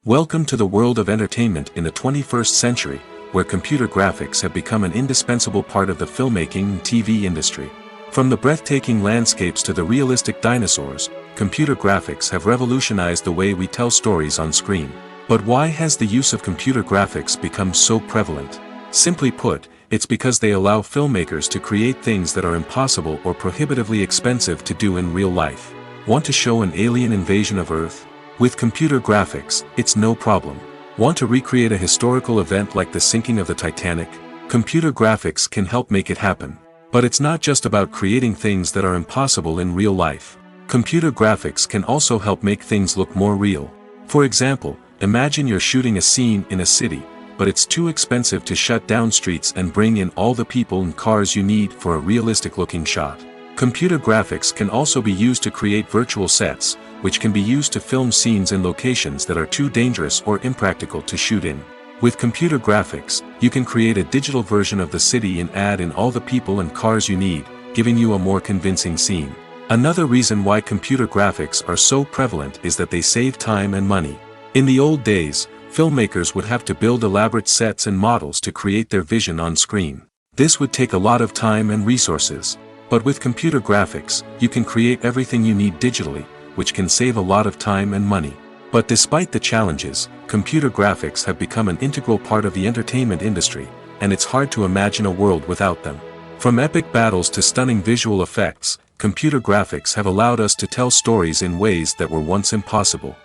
Welcome to the world of entertainment in the 21st century, where computer graphics have become an indispensable part of the filmmaking and TV industry. From the breathtaking landscapes to the realistic dinosaurs, computer graphics have revolutionized the way we tell stories on screen. But why has the use of computer graphics become so prevalent? Simply put, it's because they allow filmmakers to create things that are impossible or prohibitively expensive to do in real life. Want to show an alien invasion of Earth? With computer graphics, it's no problem. Want to recreate a historical event like the sinking of the Titanic? Computer graphics can help make it happen. But it's not just about creating things that are impossible in real life. Computer graphics can also help make things look more real. For example, imagine you're shooting a scene in a city, but it's too expensive to shut down streets and bring in all the people and cars you need for a realistic-looking shot. Computer graphics can also be used to create virtual sets, which can be used to film scenes in locations that are too dangerous or impractical to shoot in. With computer graphics, you can create a digital version of the city and add in all the people and cars you need, giving you a more convincing scene. Another reason why computer graphics are so prevalent is that they save time and money. In the old days, filmmakers would have to build elaborate sets and models to create their vision on screen. This would take a lot of time and resources. But with computer graphics, you can create everything you need digitally, which can save a lot of time and money. But despite the challenges, computer graphics have become an integral part of the entertainment industry, and it's hard to imagine a world without them. From epic battles to stunning visual effects, computer graphics have allowed us to tell stories in ways that were once impossible.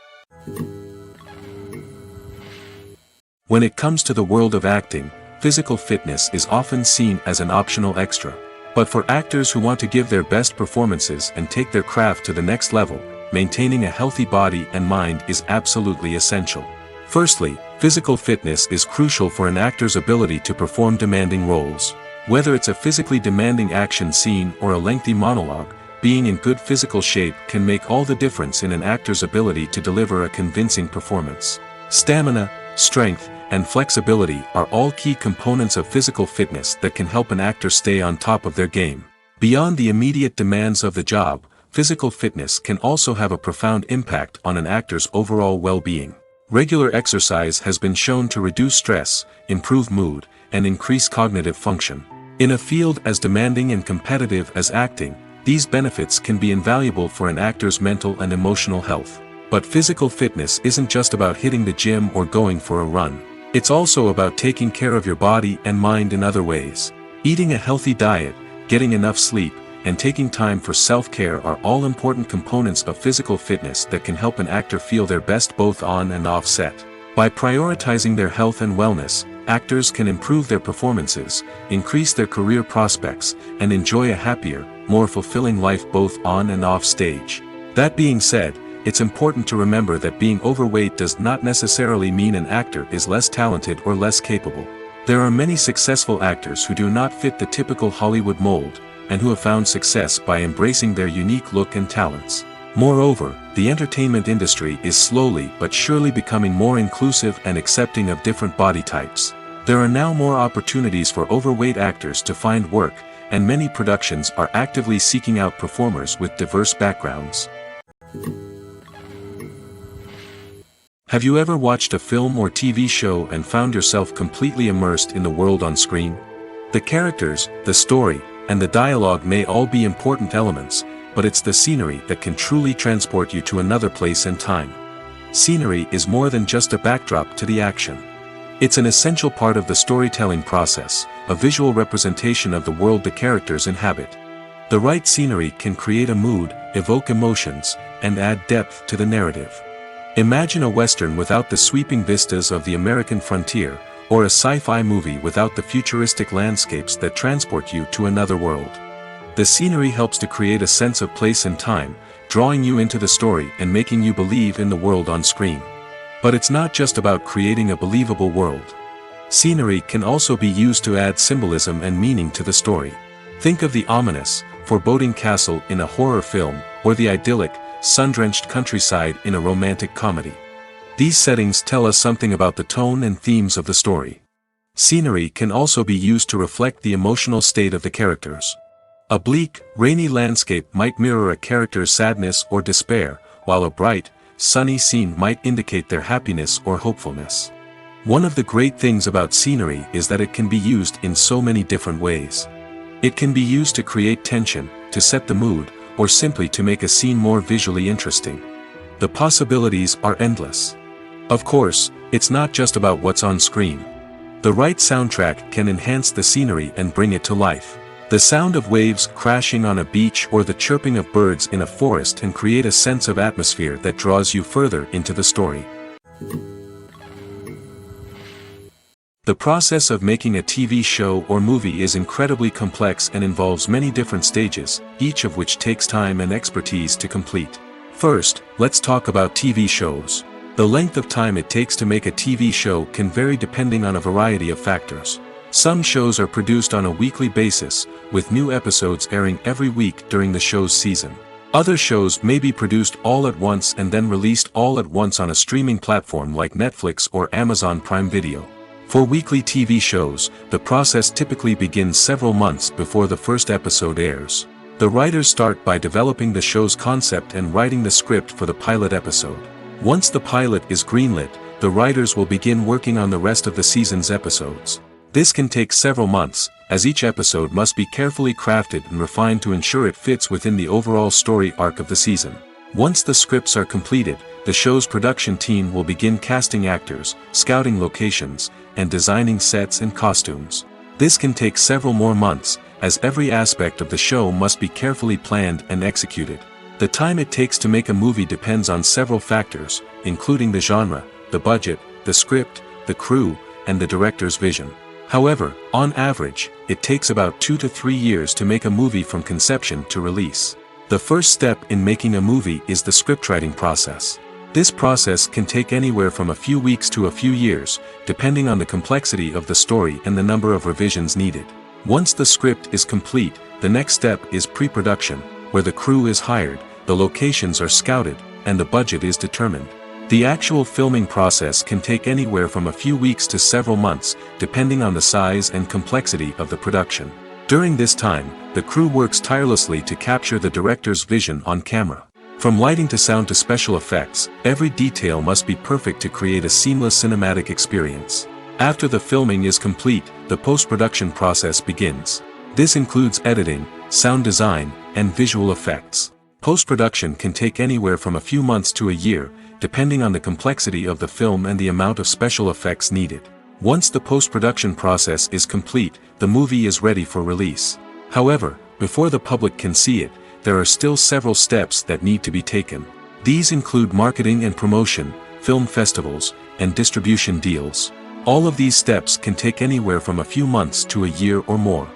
When it comes to the world of acting, physical fitness is often seen as an optional extra. But for actors who want to give their best performances and take their craft to the next level, maintaining a healthy body and mind is absolutely essential. Firstly, physical fitness is crucial for an actor's ability to perform demanding roles. Whether it's a physically demanding action scene or a lengthy monologue, being in good physical shape can make all the difference in an actor's ability to deliver a convincing performance. Stamina, strength, and flexibility are all key components of physical fitness that can help an actor stay on top of their game. Beyond the immediate demands of the job, physical fitness can also have a profound impact on an actor's overall well-being. Regular exercise has been shown to reduce stress, improve mood, and increase cognitive function. In a field as demanding and competitive as acting, these benefits can be invaluable for an actor's mental and emotional health. But physical fitness isn't just about hitting the gym or going for a run. It's also about taking care of your body and mind in other ways. Eating a healthy diet, getting enough sleep, and taking time for self-care are all important components of physical fitness that can help an actor feel their best both on and off set. By prioritizing their health and wellness, actors can improve their performances, increase their career prospects, and enjoy a happier, more fulfilling life both on and off stage. That being said, it's important to remember that being overweight does not necessarily mean an actor is less talented or less capable. There are many successful actors who do not fit the typical Hollywood mold, and who have found success by embracing their unique look and talents. Moreover, the entertainment industry is slowly but surely becoming more inclusive and accepting of different body types. There are now more opportunities for overweight actors to find work, and many productions are actively seeking out performers with diverse backgrounds. Have you ever watched a film or TV show and found yourself completely immersed in the world on screen? The characters, the story, and the dialogue may all be important elements, but it's the scenery that can truly transport you to another place and time. Scenery is more than just a backdrop to the action. It's an essential part of the storytelling process, a visual representation of the world the characters inhabit. The right scenery can create a mood, evoke emotions, and add depth to the narrative. Imagine a Western without the sweeping vistas of the American frontier, or a sci-fi movie without the futuristic landscapes that transport you to another world. The scenery helps to create a sense of place and time, drawing you into the story and making you believe in the world on screen. But it's not just about creating a believable world. Scenery can also be used to add symbolism and meaning to the story. Think of the ominous, foreboding castle in a horror film, or the idyllic, sun-drenched countryside in a romantic comedy. These settings tell us something about the tone and themes of the story. Scenery can also be used to reflect the emotional state of the characters. A bleak, rainy landscape might mirror a character's sadness or despair, while a bright, sunny scene might indicate their happiness or hopefulness. One of the great things about scenery is that it can be used in so many different ways. It can be used to create tension, to set the mood, or simply to make a scene more visually interesting. The possibilities are endless. Of course, it's not just about what's on screen. The right soundtrack can enhance the scenery and bring it to life. The sound of waves crashing on a beach or the chirping of birds in a forest can create a sense of atmosphere that draws you further into the story. The process of making a TV show or movie is incredibly complex and involves many different stages, each of which takes time and expertise to complete. First, let's talk about TV shows. The length of time it takes to make a TV show can vary depending on a variety of factors. Some shows are produced on a weekly basis, with new episodes airing every week during the show's season. Other shows may be produced all at once and then released all at once on a streaming platform like Netflix or Amazon Prime Video. For weekly TV shows, the process typically begins several months before the first episode airs. The writers start by developing the show's concept and writing the script for the pilot episode. Once the pilot is greenlit, the writers will begin working on the rest of the season's episodes. This can take several months, as each episode must be carefully crafted and refined to ensure it fits within the overall story arc of the season. Once the scripts are completed, the show's production team will begin casting actors, scouting locations, and designing sets and costumes. This can take several more months, as every aspect of the show must be carefully planned and executed. The time it takes to make a movie depends on several factors, including the genre, the budget, the script, the crew, and the director's vision. However, on average, it takes about 2 to 3 years to make a movie from conception to release. The first step in making a movie is the scriptwriting process. This process can take anywhere from a few weeks to a few years, depending on the complexity of the story and the number of revisions needed. Once the script is complete, the next step is pre-production, where the crew is hired, the locations are scouted, and the budget is determined. The actual filming process can take anywhere from a few weeks to several months, depending on the size and complexity of the production. During this time, the crew works tirelessly to capture the director's vision on camera. From lighting to sound to special effects, every detail must be perfect to create a seamless cinematic experience. After the filming is complete, the post-production process begins. This includes editing, sound design, and visual effects. Post-production can take anywhere from a few months to a year, depending on the complexity of the film and the amount of special effects needed. Once the post-production process is complete, the movie is ready for release. However, before the public can see it, there are still several steps that need to be taken. These include marketing and promotion, film festivals, and distribution deals. All of these steps can take anywhere from a few months to a year or more.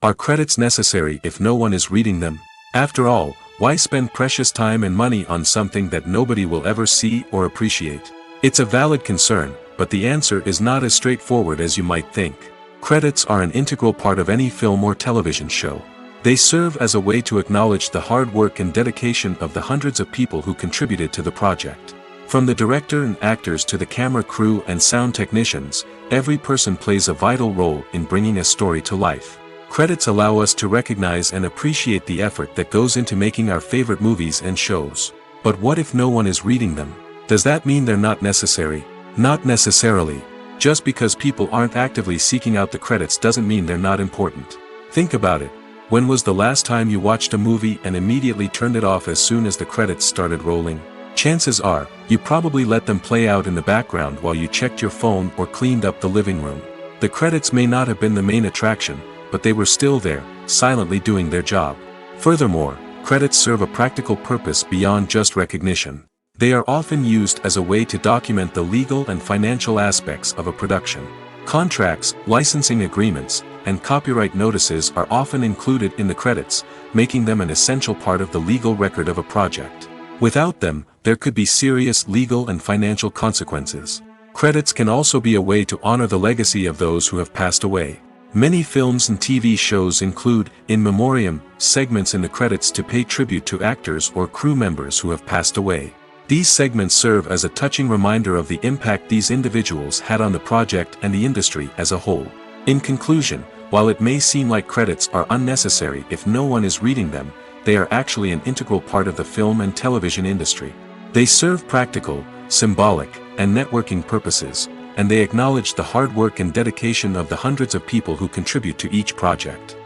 Are credits necessary if no one is reading them? After all, why spend precious time and money on something that nobody will ever see or appreciate? It's a valid concern, but the answer is not as straightforward as you might think. Credits are an integral part of any film or television show. They serve as a way to acknowledge the hard work and dedication of the hundreds of people who contributed to the project. From the director and actors to the camera crew and sound technicians, every person plays a vital role in bringing a story to life. Credits allow us to recognize and appreciate the effort that goes into making our favorite movies and shows. But what if no one is reading them? Does that mean they're not necessary? Not necessarily. Just because people aren't actively seeking out the credits doesn't mean they're not important. Think about it. When was the last time you watched a movie and immediately turned it off as soon as the credits started rolling? Chances are, you probably let them play out in the background while you checked your phone or cleaned up the living room. The credits may not have been the main attraction, but they were still there, silently doing their job. Furthermore, credits serve a practical purpose beyond just recognition. They are often used as a way to document the legal and financial aspects of a production. Contracts, licensing agreements, and copyright notices are often included in the credits, making them an essential part of the legal record of a project. Without them, there could be serious legal and financial consequences. Credits can also be a way to honor the legacy of those who have passed away. Many films and TV shows include, in memoriam, segments in the credits to pay tribute to actors or crew members who have passed away. These segments serve as a touching reminder of the impact these individuals had on the project and the industry as a whole. In conclusion, while it may seem like credits are unnecessary if no one is reading them, they are actually an integral part of the film and television industry. They serve practical, symbolic, and networking purposes, and they acknowledge the hard work and dedication of the hundreds of people who contribute to each project.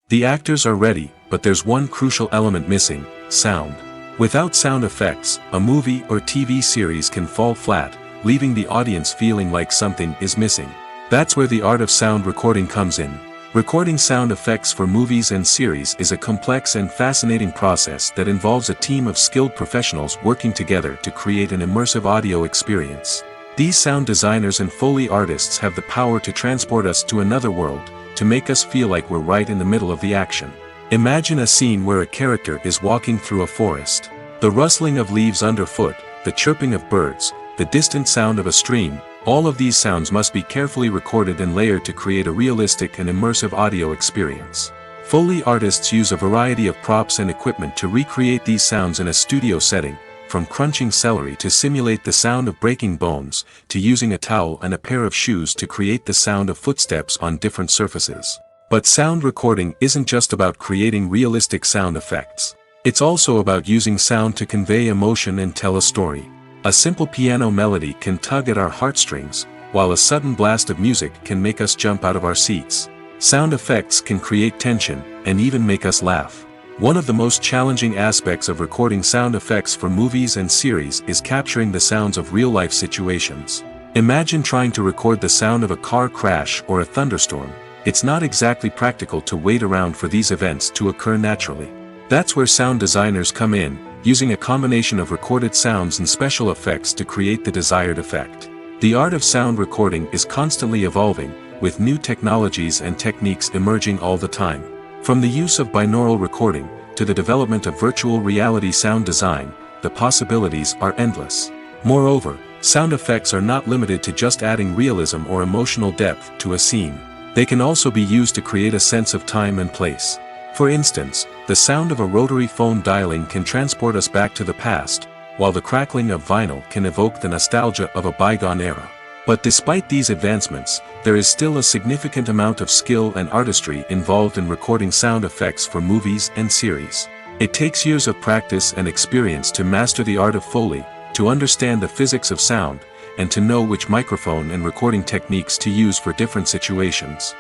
The actors are ready, but there's one crucial element missing: sound. Without sound effects, a movie or TV series can fall flat, leaving the audience feeling like something is missing. That's where the art of sound recording comes in. Recording sound effects for movies and series is a complex and fascinating process that involves a team of skilled professionals working together to create an immersive audio experience. These sound designers and Foley artists have the power to transport us to another world, to make us feel like we're right in the middle of the action. Imagine a scene where a character is walking through a forest. The rustling of leaves underfoot, the chirping of birds, the distant sound of a stream, all of these sounds must be carefully recorded and layered to create a realistic and immersive audio experience. Foley artists use a variety of props and equipment to recreate these sounds in a studio setting, from crunching celery to simulate the sound of breaking bones, to using a towel and a pair of shoes to create the sound of footsteps on different surfaces. But sound recording isn't just about creating realistic sound effects. It's also about using sound to convey emotion and tell a story. A simple piano melody can tug at our heartstrings, while a sudden blast of music can make us jump out of our seats. Sound effects can create tension, and even make us laugh. One of the most challenging aspects of recording sound effects for movies and series is capturing the sounds of real-life situations. Imagine trying to record the sound of a car crash or a thunderstorm. It's not exactly practical to wait around for these events to occur naturally. That's where sound designers come in, using a combination of recorded sounds and special effects to create the desired effect. The art of sound recording is constantly evolving, with new technologies and techniques emerging all the time. From the use of binaural recording, to the development of virtual reality sound design, the possibilities are endless. Moreover, sound effects are not limited to just adding realism or emotional depth to a scene. They can also be used to create a sense of time and place. For instance, the sound of a rotary phone dialing can transport us back to the past, while the crackling of vinyl can evoke the nostalgia of a bygone era. But despite these advancements, there is still a significant amount of skill and artistry involved in recording sound effects for movies and series. It takes years of practice and experience to master the art of Foley, to understand the physics of sound, and to know which microphone and recording techniques to use for different situations.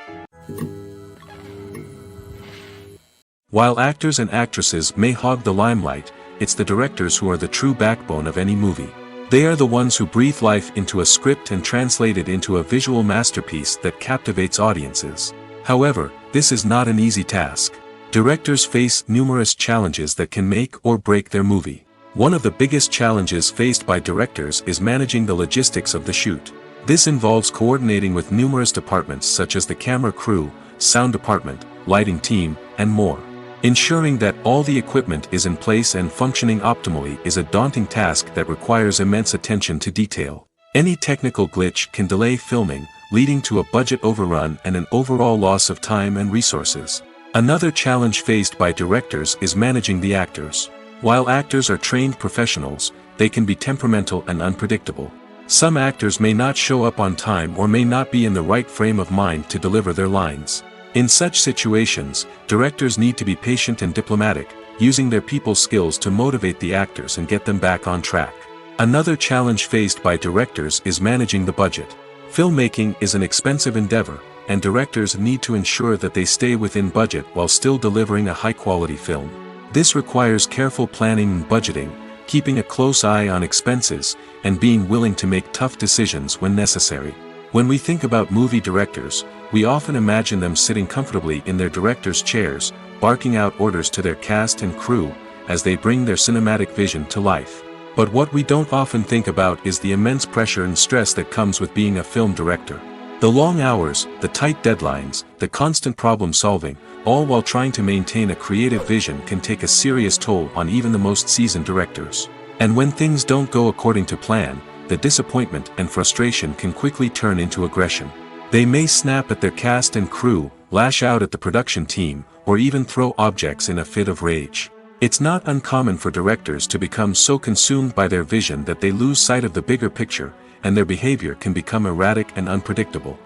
While actors and actresses may hog the limelight, it's the directors who are the true backbone of any movie. They are the ones who breathe life into a script and translate it into a visual masterpiece that captivates audiences. However, this is not an easy task. Directors face numerous challenges that can make or break their movie. One of the biggest challenges faced by directors is managing the logistics of the shoot. This involves coordinating with numerous departments such as the camera crew, sound department, lighting team, and more. Ensuring that all the equipment is in place and functioning optimally is a daunting task that requires immense attention to detail. Any technical glitch can delay filming, leading to a budget overrun and an overall loss of time and resources. Another challenge faced by directors is managing the actors. While actors are trained professionals, they can be temperamental and unpredictable. Some actors may not show up on time or may not be in the right frame of mind to deliver their lines. In such situations, directors need to be patient and diplomatic, using their people skills to motivate the actors and get them back on track. Another challenge faced by directors is managing the budget. Filmmaking is an expensive endeavor, and directors need to ensure that they stay within budget while still delivering a high-quality film. This requires careful planning and budgeting, keeping a close eye on expenses, and being willing to make tough decisions when necessary. When we think about movie directors, we often imagine them sitting comfortably in their director's chairs, barking out orders to their cast and crew, as they bring their cinematic vision to life. But what we don't often think about is the immense pressure and stress that comes with being a film director. The long hours, the tight deadlines, the constant problem solving, all while trying to maintain a creative vision can take a serious toll on even the most seasoned directors. And when things don't go according to plan, the disappointment and frustration can quickly turn into aggression. They may snap at their cast and crew, lash out at the production team, or even throw objects in a fit of rage. It's not uncommon for directors to become so consumed by their vision that they lose sight of the bigger picture, and their behavior can become erratic and unpredictable.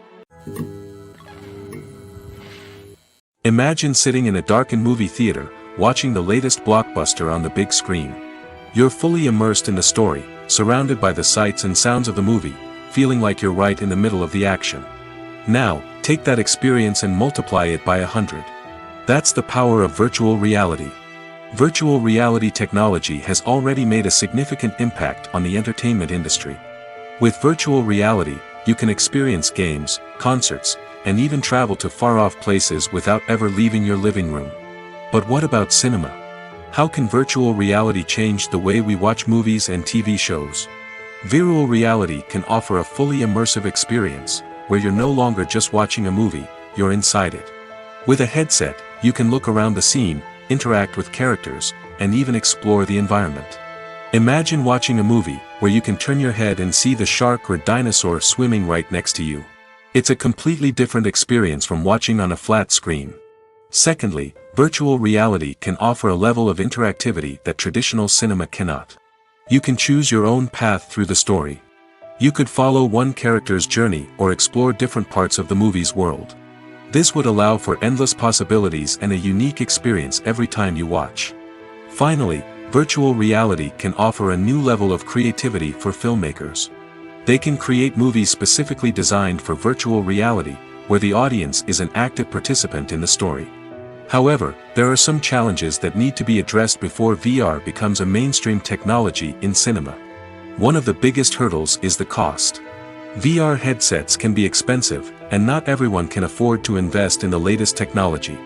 Imagine sitting in a darkened movie theater, watching the latest blockbuster on the big screen. You're fully immersed in the story, surrounded by the sights and sounds of the movie, feeling like you're right in the middle of the action. Now, take that experience and multiply it by 100. That's the power of virtual reality. Virtual reality technology has already made a significant impact on the entertainment industry. With virtual reality, you can experience games, concerts, and even travel to far-off places without ever leaving your living room. But what about cinema? How can virtual reality change the way we watch movies and TV shows? Virtual reality can offer a fully immersive experience, where you're no longer just watching a movie, you're inside it. With a headset, you can look around the scene, interact with characters, and even explore the environment. Imagine watching a movie, where you can turn your head and see the shark or dinosaur swimming right next to you. It's a completely different experience from watching on a flat screen. Secondly, virtual reality can offer a level of interactivity that traditional cinema cannot. You can choose your own path through the story. You could follow one character's journey or explore different parts of the movie's world. This would allow for endless possibilities and a unique experience every time you watch. Finally, virtual reality can offer a new level of creativity for filmmakers. They can create movies specifically designed for virtual reality, where the audience is an active participant in the story. However, there are some challenges that need to be addressed before VR becomes a mainstream technology in cinema. One of the biggest hurdles is the cost. VR headsets can be expensive, and not everyone can afford to invest in the latest technology.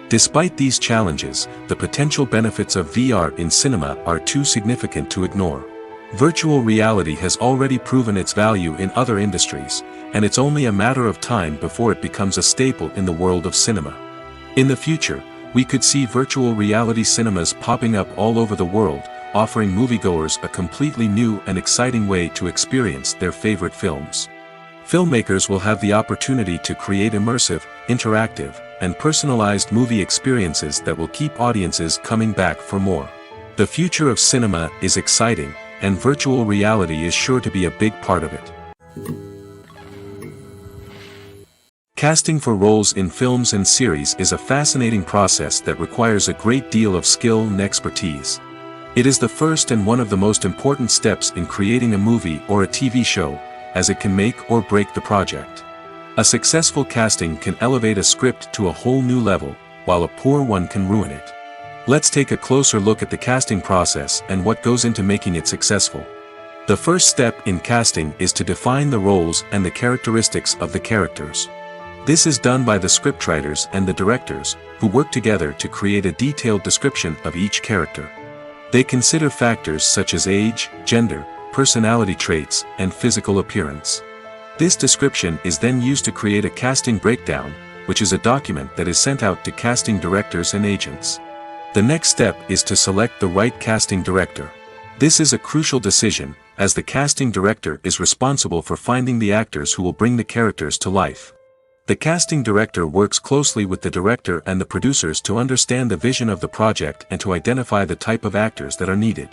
Despite these challenges, the potential benefits of VR in cinema are too significant to ignore. Virtual reality has already proven its value in other industries, and it's only a matter of time before it becomes a staple in the world of cinema. In the future, we could see virtual reality cinemas popping up all over the world, offering moviegoers a completely new and exciting way to experience their favorite films. Filmmakers will have the opportunity to create immersive, interactive, and personalized movie experiences that will keep audiences coming back for more. The future of cinema is exciting, and virtual reality is sure to be a big part of it. Casting for roles in films and series is a fascinating process that requires a great deal of skill and expertise. It is the first and one of the most important steps in creating a movie or a TV show, as it can make or break the project. A successful casting can elevate a script to a whole new level, while a poor one can ruin it. Let's take a closer look at the casting process and what goes into making it successful. The first step in casting is to define the roles and the characteristics of the characters. This is done by the scriptwriters and the directors, who work together to create a detailed description of each character. They consider factors such as age, gender, personality traits, and physical appearance. This description is then used to create a casting breakdown, which is a document that is sent out to casting directors and agents. The next step is to select the right casting director. This is a crucial decision, as the casting director is responsible for finding the actors who will bring the characters to life. The casting director works closely with the director and the producers to understand the vision of the project and to identify the type of actors that are needed.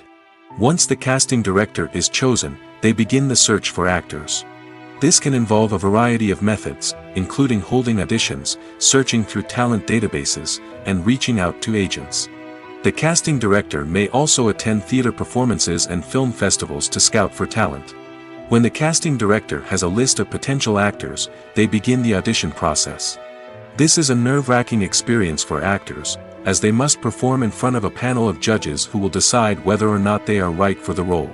Once the casting director is chosen, they begin the search for actors. This can involve a variety of methods, including holding auditions, searching through talent databases, and reaching out to agents. The casting director may also attend theater performances and film festivals to scout for talent. When the casting director has a list of potential actors, they begin the audition process. This is a nerve-wracking experience for actors, as they must perform in front of a panel of judges who will decide whether or not they are right for the role.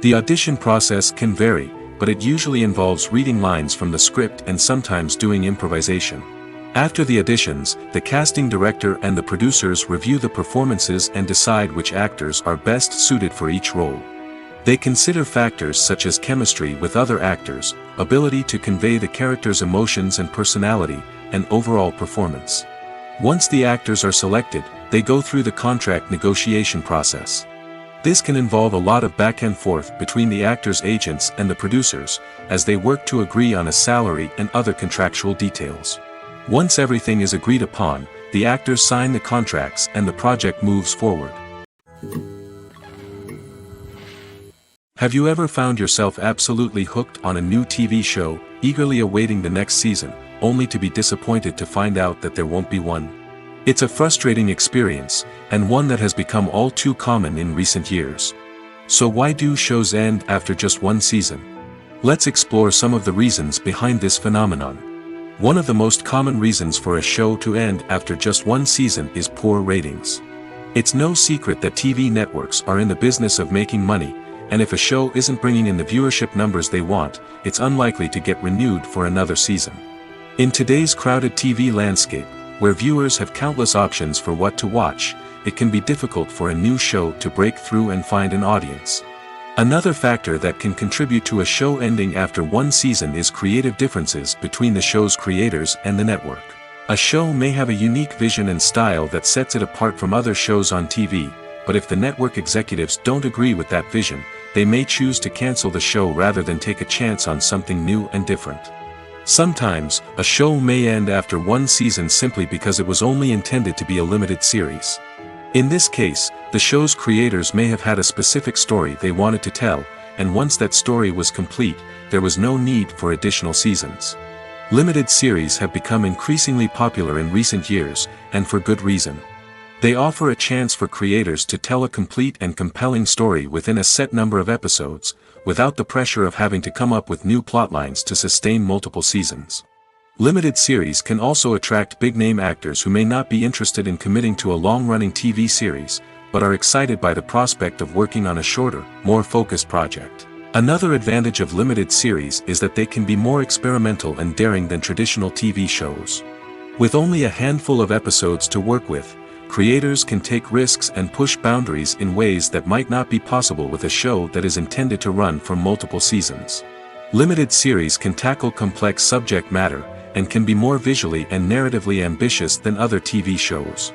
The audition process can vary, but it usually involves reading lines from the script and sometimes doing improvisation. After the auditions, the casting director and the producers review the performances and decide which actors are best suited for each role. They consider factors such as chemistry with other actors, ability to convey the character's emotions and personality, and overall performance. Once the actors are selected, they go through the contract negotiation process. This can involve a lot of back and forth between the actors' agents and the producers, as they work to agree on a salary and other contractual details. Once everything is agreed upon, the actors sign the contracts and the project moves forward. Have you ever found yourself absolutely hooked on a new TV show, eagerly awaiting the next season, only to be disappointed to find out that there won't be one? It's a frustrating experience, and one that has become all too common in recent years. So why do shows end after just one season? Let's explore some of the reasons behind this phenomenon. One of the most common reasons for a show to end after just one season is poor ratings. It's no secret that TV networks are in the business of making money, and if a show isn't bringing in the viewership numbers they want, it's unlikely to get renewed for another season. In today's crowded TV landscape, where viewers have countless options for what to watch, it can be difficult for a new show to break through and find an audience. Another factor that can contribute to a show ending after one season is creative differences between the show's creators and the network. A show may have a unique vision and style that sets it apart from other shows on TV, but if the network executives don't agree with that vision, they may choose to cancel the show rather than take a chance on something new and different. Sometimes, a show may end after one season simply because it was only intended to be a limited series. In this case, the show's creators may have had a specific story they wanted to tell, and once that story was complete, there was no need for additional seasons. Limited series have become increasingly popular in recent years, and for good reason. They offer a chance for creators to tell a complete and compelling story within a set number of episodes, without the pressure of having to come up with new plotlines to sustain multiple seasons. Limited series can also attract big-name actors who may not be interested in committing to a long-running TV series, but are excited by the prospect of working on a shorter, more focused project. Another advantage of limited series is that they can be more experimental and daring than traditional TV shows. With only a handful of episodes to work with, creators can take risks and push boundaries in ways that might not be possible with a show that is intended to run for multiple seasons. Limited series can tackle complex subject matter, and can be more visually and narratively ambitious than other TV shows.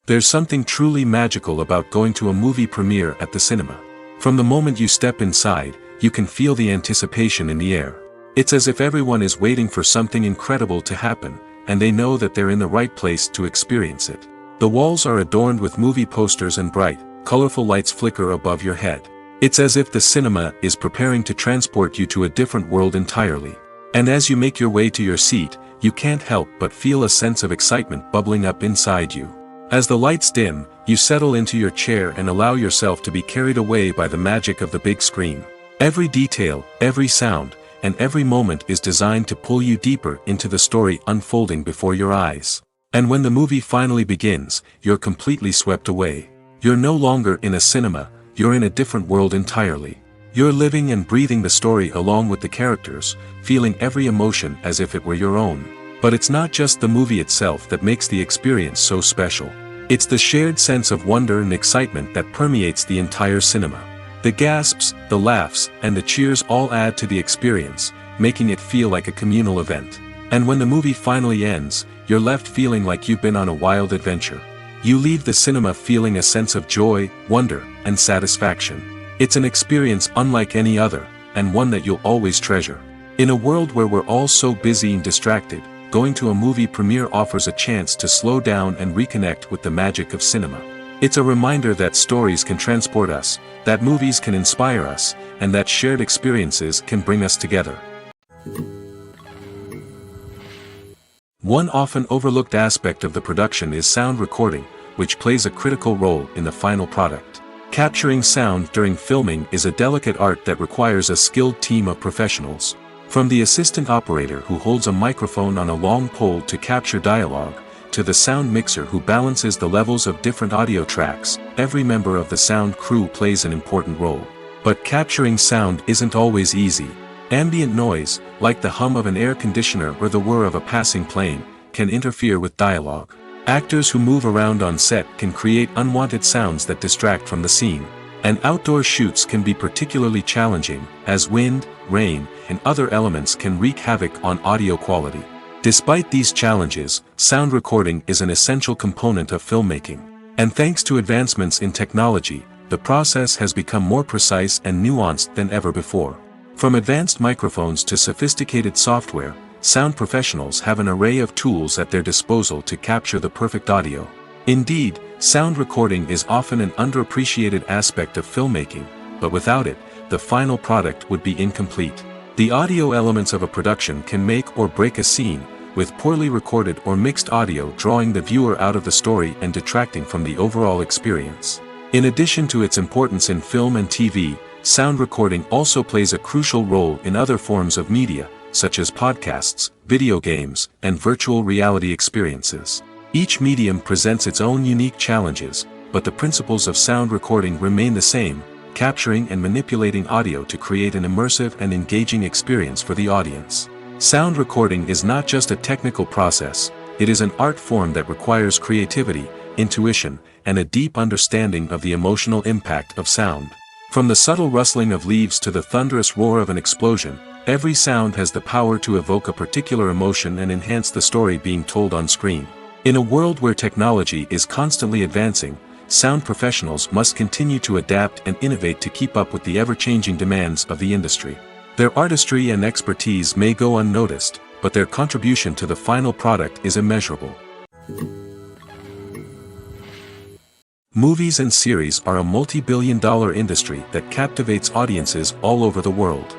There's something truly magical about going to a movie premiere at the cinema. From the moment you step inside, you can feel the anticipation in the air. It's as if everyone is waiting for something incredible to happen, and they know that they're in the right place to experience it. The walls are adorned with movie posters and bright, colorful lights flicker above your head. It's as if the cinema is preparing to transport you to a different world entirely. And as you make your way to your seat, you can't help but feel a sense of excitement bubbling up inside you. As the lights dim, you settle into your chair and allow yourself to be carried away by the magic of the big screen. Every detail, every sound, and every moment is designed to pull you deeper into the story unfolding before your eyes. And when the movie finally begins, you're completely swept away. You're no longer in a cinema, you're in a different world entirely. You're living and breathing the story along with the characters, feeling every emotion as if it were your own. But it's not just the movie itself that makes the experience so special. It's the shared sense of wonder and excitement that permeates the entire cinema. The gasps, the laughs, and the cheers all add to the experience, making it feel like a communal event. And when the movie finally ends, you're left feeling like you've been on a wild adventure. You leave the cinema feeling a sense of joy, wonder, and satisfaction. It's an experience unlike any other, and one that you'll always treasure. In a world where we're all so busy and distracted, going to a movie premiere offers a chance to slow down and reconnect with the magic of cinema. It's a reminder that stories can transport us, that movies can inspire us, and that shared experiences can bring us together. One often overlooked aspect of the production is sound recording, which plays a critical role in the final product. Capturing sound during filming is a delicate art that requires a skilled team of professionals. From the assistant operator who holds a microphone on a long pole to capture dialogue, to the sound mixer who balances the levels of different audio tracks, every member of the sound crew plays an important role. But capturing sound isn't always easy. Ambient noise, like the hum of an air conditioner or the whir of a passing plane, can interfere with dialogue. Actors who move around on set can create unwanted sounds that distract from the scene. And outdoor shoots can be particularly challenging, as wind, rain, and other elements can wreak havoc on audio quality. Despite these challenges, sound recording is an essential component of filmmaking. And thanks to advancements in technology, the process has become more precise and nuanced than ever before. From advanced microphones to sophisticated software, sound professionals have an array of tools at their disposal to capture the perfect audio. Indeed, sound recording is often an underappreciated aspect of filmmaking, but without it, the final product would be incomplete. The audio elements of a production can make or break a scene, with poorly recorded or mixed audio drawing the viewer out of the story and detracting from the overall experience. In addition to its importance in film and TV, sound recording also plays a crucial role in other forms of media, such as podcasts, video games, and virtual reality experiences. Each medium presents its own unique challenges, but the principles of sound recording remain the same, capturing and manipulating audio to create an immersive and engaging experience for the audience. Sound recording is not just a technical process, it is an art form that requires creativity, intuition, and a deep understanding of the emotional impact of sound. From the subtle rustling of leaves to the thunderous roar of an explosion, every sound has the power to evoke a particular emotion and enhance the story being told on screen. In a world where technology is constantly advancing, sound professionals must continue to adapt and innovate to keep up with the ever-changing demands of the industry. Their artistry and expertise may go unnoticed, but their contribution to the final product is immeasurable. Movies and series are a multi-billion-dollar industry that captivates audiences all over the world.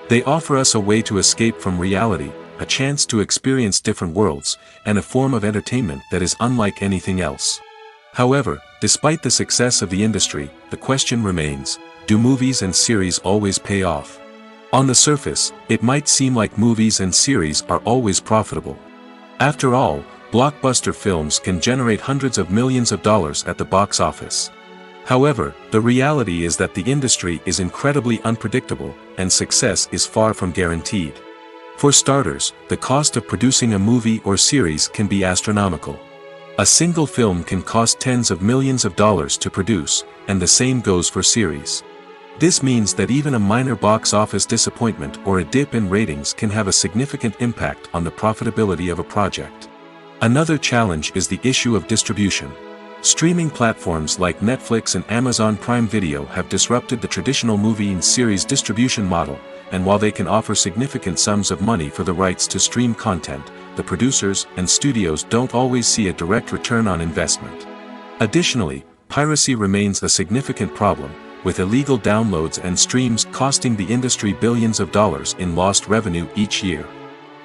They offer us a way to escape from reality, a chance to experience different worlds, and a form of entertainment that is unlike anything else. However, despite the success of the industry, the question remains, do movies and series always pay off? On the surface, it might seem like movies and series are always profitable. After all, blockbuster films can generate hundreds of millions of dollars at the box office. However, the reality is that the industry is incredibly unpredictable, and success is far from guaranteed. For starters, the cost of producing a movie or series can be astronomical. A single film can cost tens of millions of dollars to produce, and the same goes for series. This means that even a minor box office disappointment or a dip in ratings can have a significant impact on the profitability of a project. Another challenge is the issue of distribution. Streaming platforms like Netflix and Amazon Prime Video have disrupted the traditional movie and series distribution model, and while they can offer significant sums of money for the rights to stream content, the producers and studios don't always see a direct return on investment. Additionally, piracy remains a significant problem, with illegal downloads and streams costing the industry billions of dollars in lost revenue each year.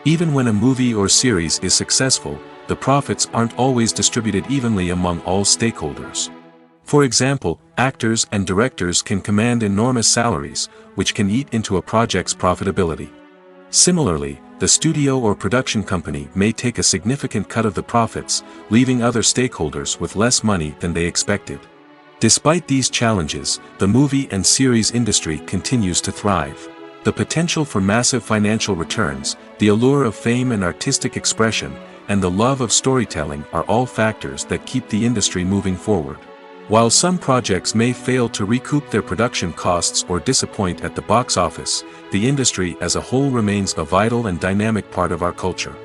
Even when a movie or series is successful, the profits aren't always distributed evenly among all stakeholders. For example, actors and directors can command enormous salaries, which can eat into a project's profitability. Similarly, the studio or production company may take a significant cut of the profits, leaving other stakeholders with less money than they expected. Despite these challenges, the movie and series industry continues to thrive. The potential for massive financial returns, the allure of fame and artistic expression, and the love of storytelling are all factors that keep the industry moving forward. While some projects may fail to recoup their production costs or disappoint at the box office, the industry as a whole remains a vital and dynamic part of our culture.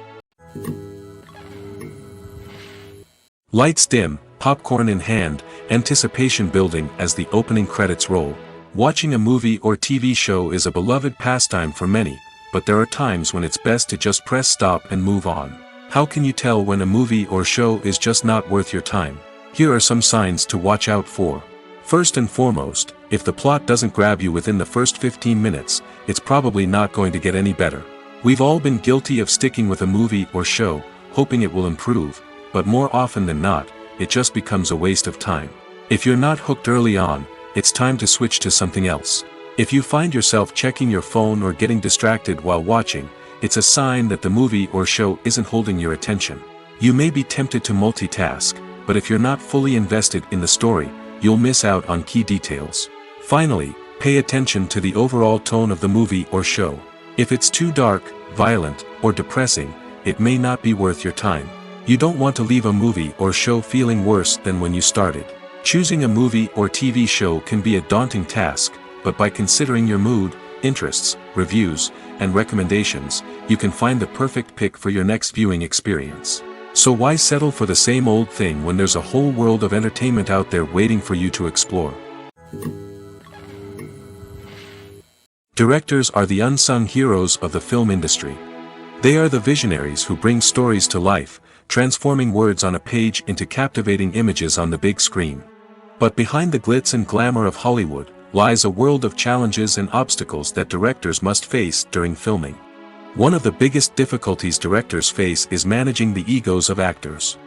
Lights dim, popcorn in hand, anticipation building as the opening credits roll. Watching a movie or TV show is a beloved pastime for many, but there are times when it's best to just press stop and move on. How can you tell when a movie or show is just not worth your time? Here are some signs to watch out for. First and foremost, if the plot doesn't grab you within the first 15 minutes, it's probably not going to get any better. We've all been guilty of sticking with a movie or show, hoping it will improve, but more often than not, it just becomes a waste of time. If you're not hooked early on, it's time to switch to something else. If you find yourself checking your phone or getting distracted while watching, it's a sign that the movie or show isn't holding your attention. You may be tempted to multitask, but if you're not fully invested in the story, you'll miss out on key details. Finally, pay attention to the overall tone of the movie or show. If it's too dark, violent, or depressing, it may not be worth your time. You don't want to leave a movie or show feeling worse than when you started. Choosing a movie or TV show can be a daunting task, but by considering your mood, interests, reviews, and recommendations, you can find the perfect pick for your next viewing experience. So why settle for the same old thing when there's a whole world of entertainment out there waiting for you to explore? Directors are the unsung heroes of the film industry. They are the visionaries who bring stories to life, transforming words on a page into captivating images on the big screen. But behind the glitz and glamour of Hollywood, lies a world of challenges and obstacles that directors must face during filming. One of the biggest difficulties directors face is managing the egos of actors.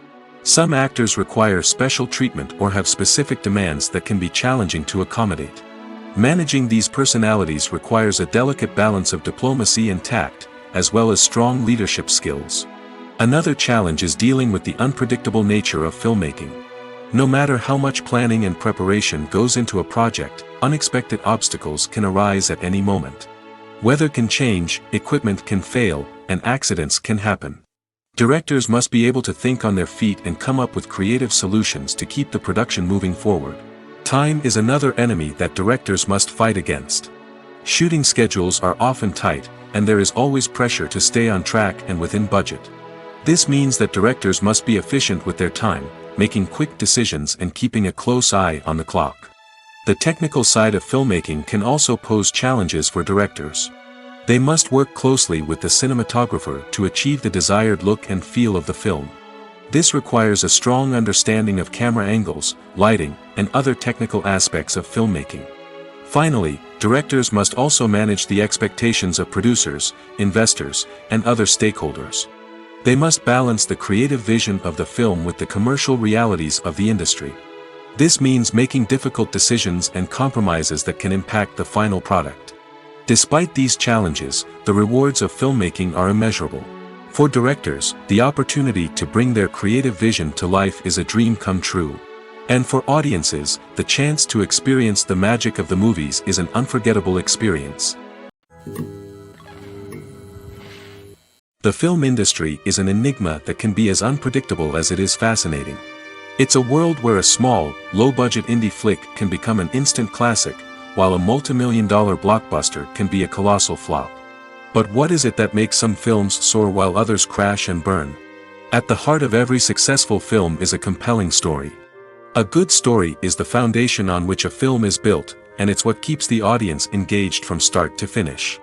Some actors require special treatment or have specific demands that can be challenging to accommodate. Managing these personalities requires a delicate balance of diplomacy and tact, as well as strong leadership skills. Another challenge is dealing with the unpredictable nature of filmmaking. No matter how much planning and preparation goes into a project, unexpected obstacles can arise at any moment. Weather can change, equipment can fail, and accidents can happen. Directors must be able to think on their feet and come up with creative solutions to keep the production moving forward. Time is another enemy that directors must fight against. Shooting schedules are often tight, and there is always pressure to stay on track and within budget. This means that directors must be efficient with their time, making quick decisions and keeping a close eye on the clock. The technical side of filmmaking can also pose challenges for directors. They must work closely with the cinematographer to achieve the desired look and feel of the film. This requires a strong understanding of camera angles, lighting, and other technical aspects of filmmaking. Finally, directors must also manage the expectations of producers, investors, and other stakeholders. They must balance the creative vision of the film with the commercial realities of the industry. This means making difficult decisions and compromises that can impact the final product. Despite these challenges, the rewards of filmmaking are immeasurable. For directors, the opportunity to bring their creative vision to life is a dream come true. And for audiences, the chance to experience the magic of the movies is an unforgettable experience. The film industry is an enigma that can be as unpredictable as it is fascinating. It's a world where a small, low-budget indie flick can become an instant classic, while a multi-million-dollar blockbuster can be a colossal flop. But what is it that makes some films soar while others crash and burn? At the heart of every successful film is a compelling story. A good story is the foundation on which a film is built, and it's what keeps the audience engaged from start to finish.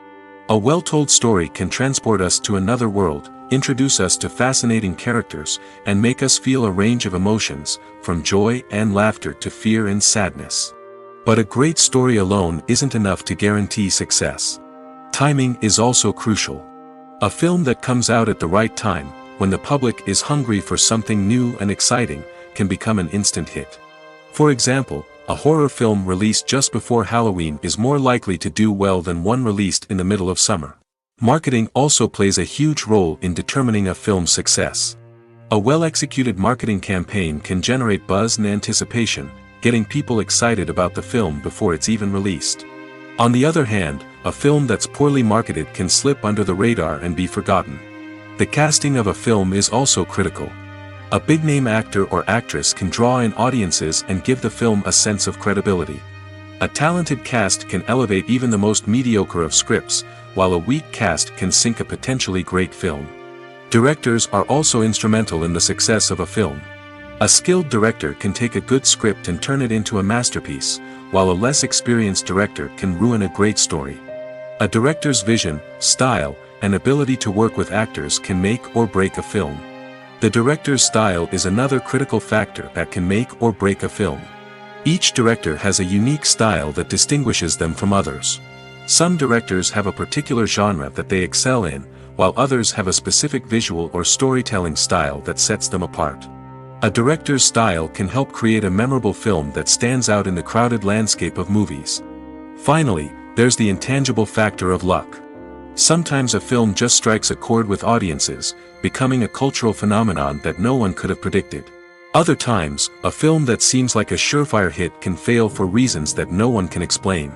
A well-told story can transport us to another world, introduce us to fascinating characters, and make us feel a range of emotions, from joy and laughter to fear and sadness. But a great story alone isn't enough to guarantee success. Timing is also crucial. A film that comes out at the right time, when the public is hungry for something new and exciting, can become an instant hit. For example, a horror film released just before Halloween is more likely to do well than one released in the middle of summer. Marketing also plays a huge role in determining a film's success. A well-executed marketing campaign can generate buzz and anticipation, getting people excited about the film before it's even released. On the other hand, a film that's poorly marketed can slip under the radar and be forgotten. The casting of a film is also critical. A big-name actor or actress can draw in audiences and give the film a sense of credibility. A talented cast can elevate even the most mediocre of scripts, while a weak cast can sink a potentially great film. Directors are also instrumental in the success of a film. A skilled director can take a good script and turn it into a masterpiece, while a less experienced director can ruin a great story. A director's vision, style, and ability to work with actors can make or break a film. The director's style is another critical factor that can make or break a film. Each director has a unique style that distinguishes them from others. Some directors have a particular genre that they excel in, while others have a specific visual or storytelling style that sets them apart. A director's style can help create a memorable film that stands out in the crowded landscape of movies. Finally, there's the intangible factor of luck. Sometimes a film just strikes a chord with audiences, becoming a cultural phenomenon that no one could have predicted. Other times, a film that seems like a surefire hit can fail for reasons that no one can explain.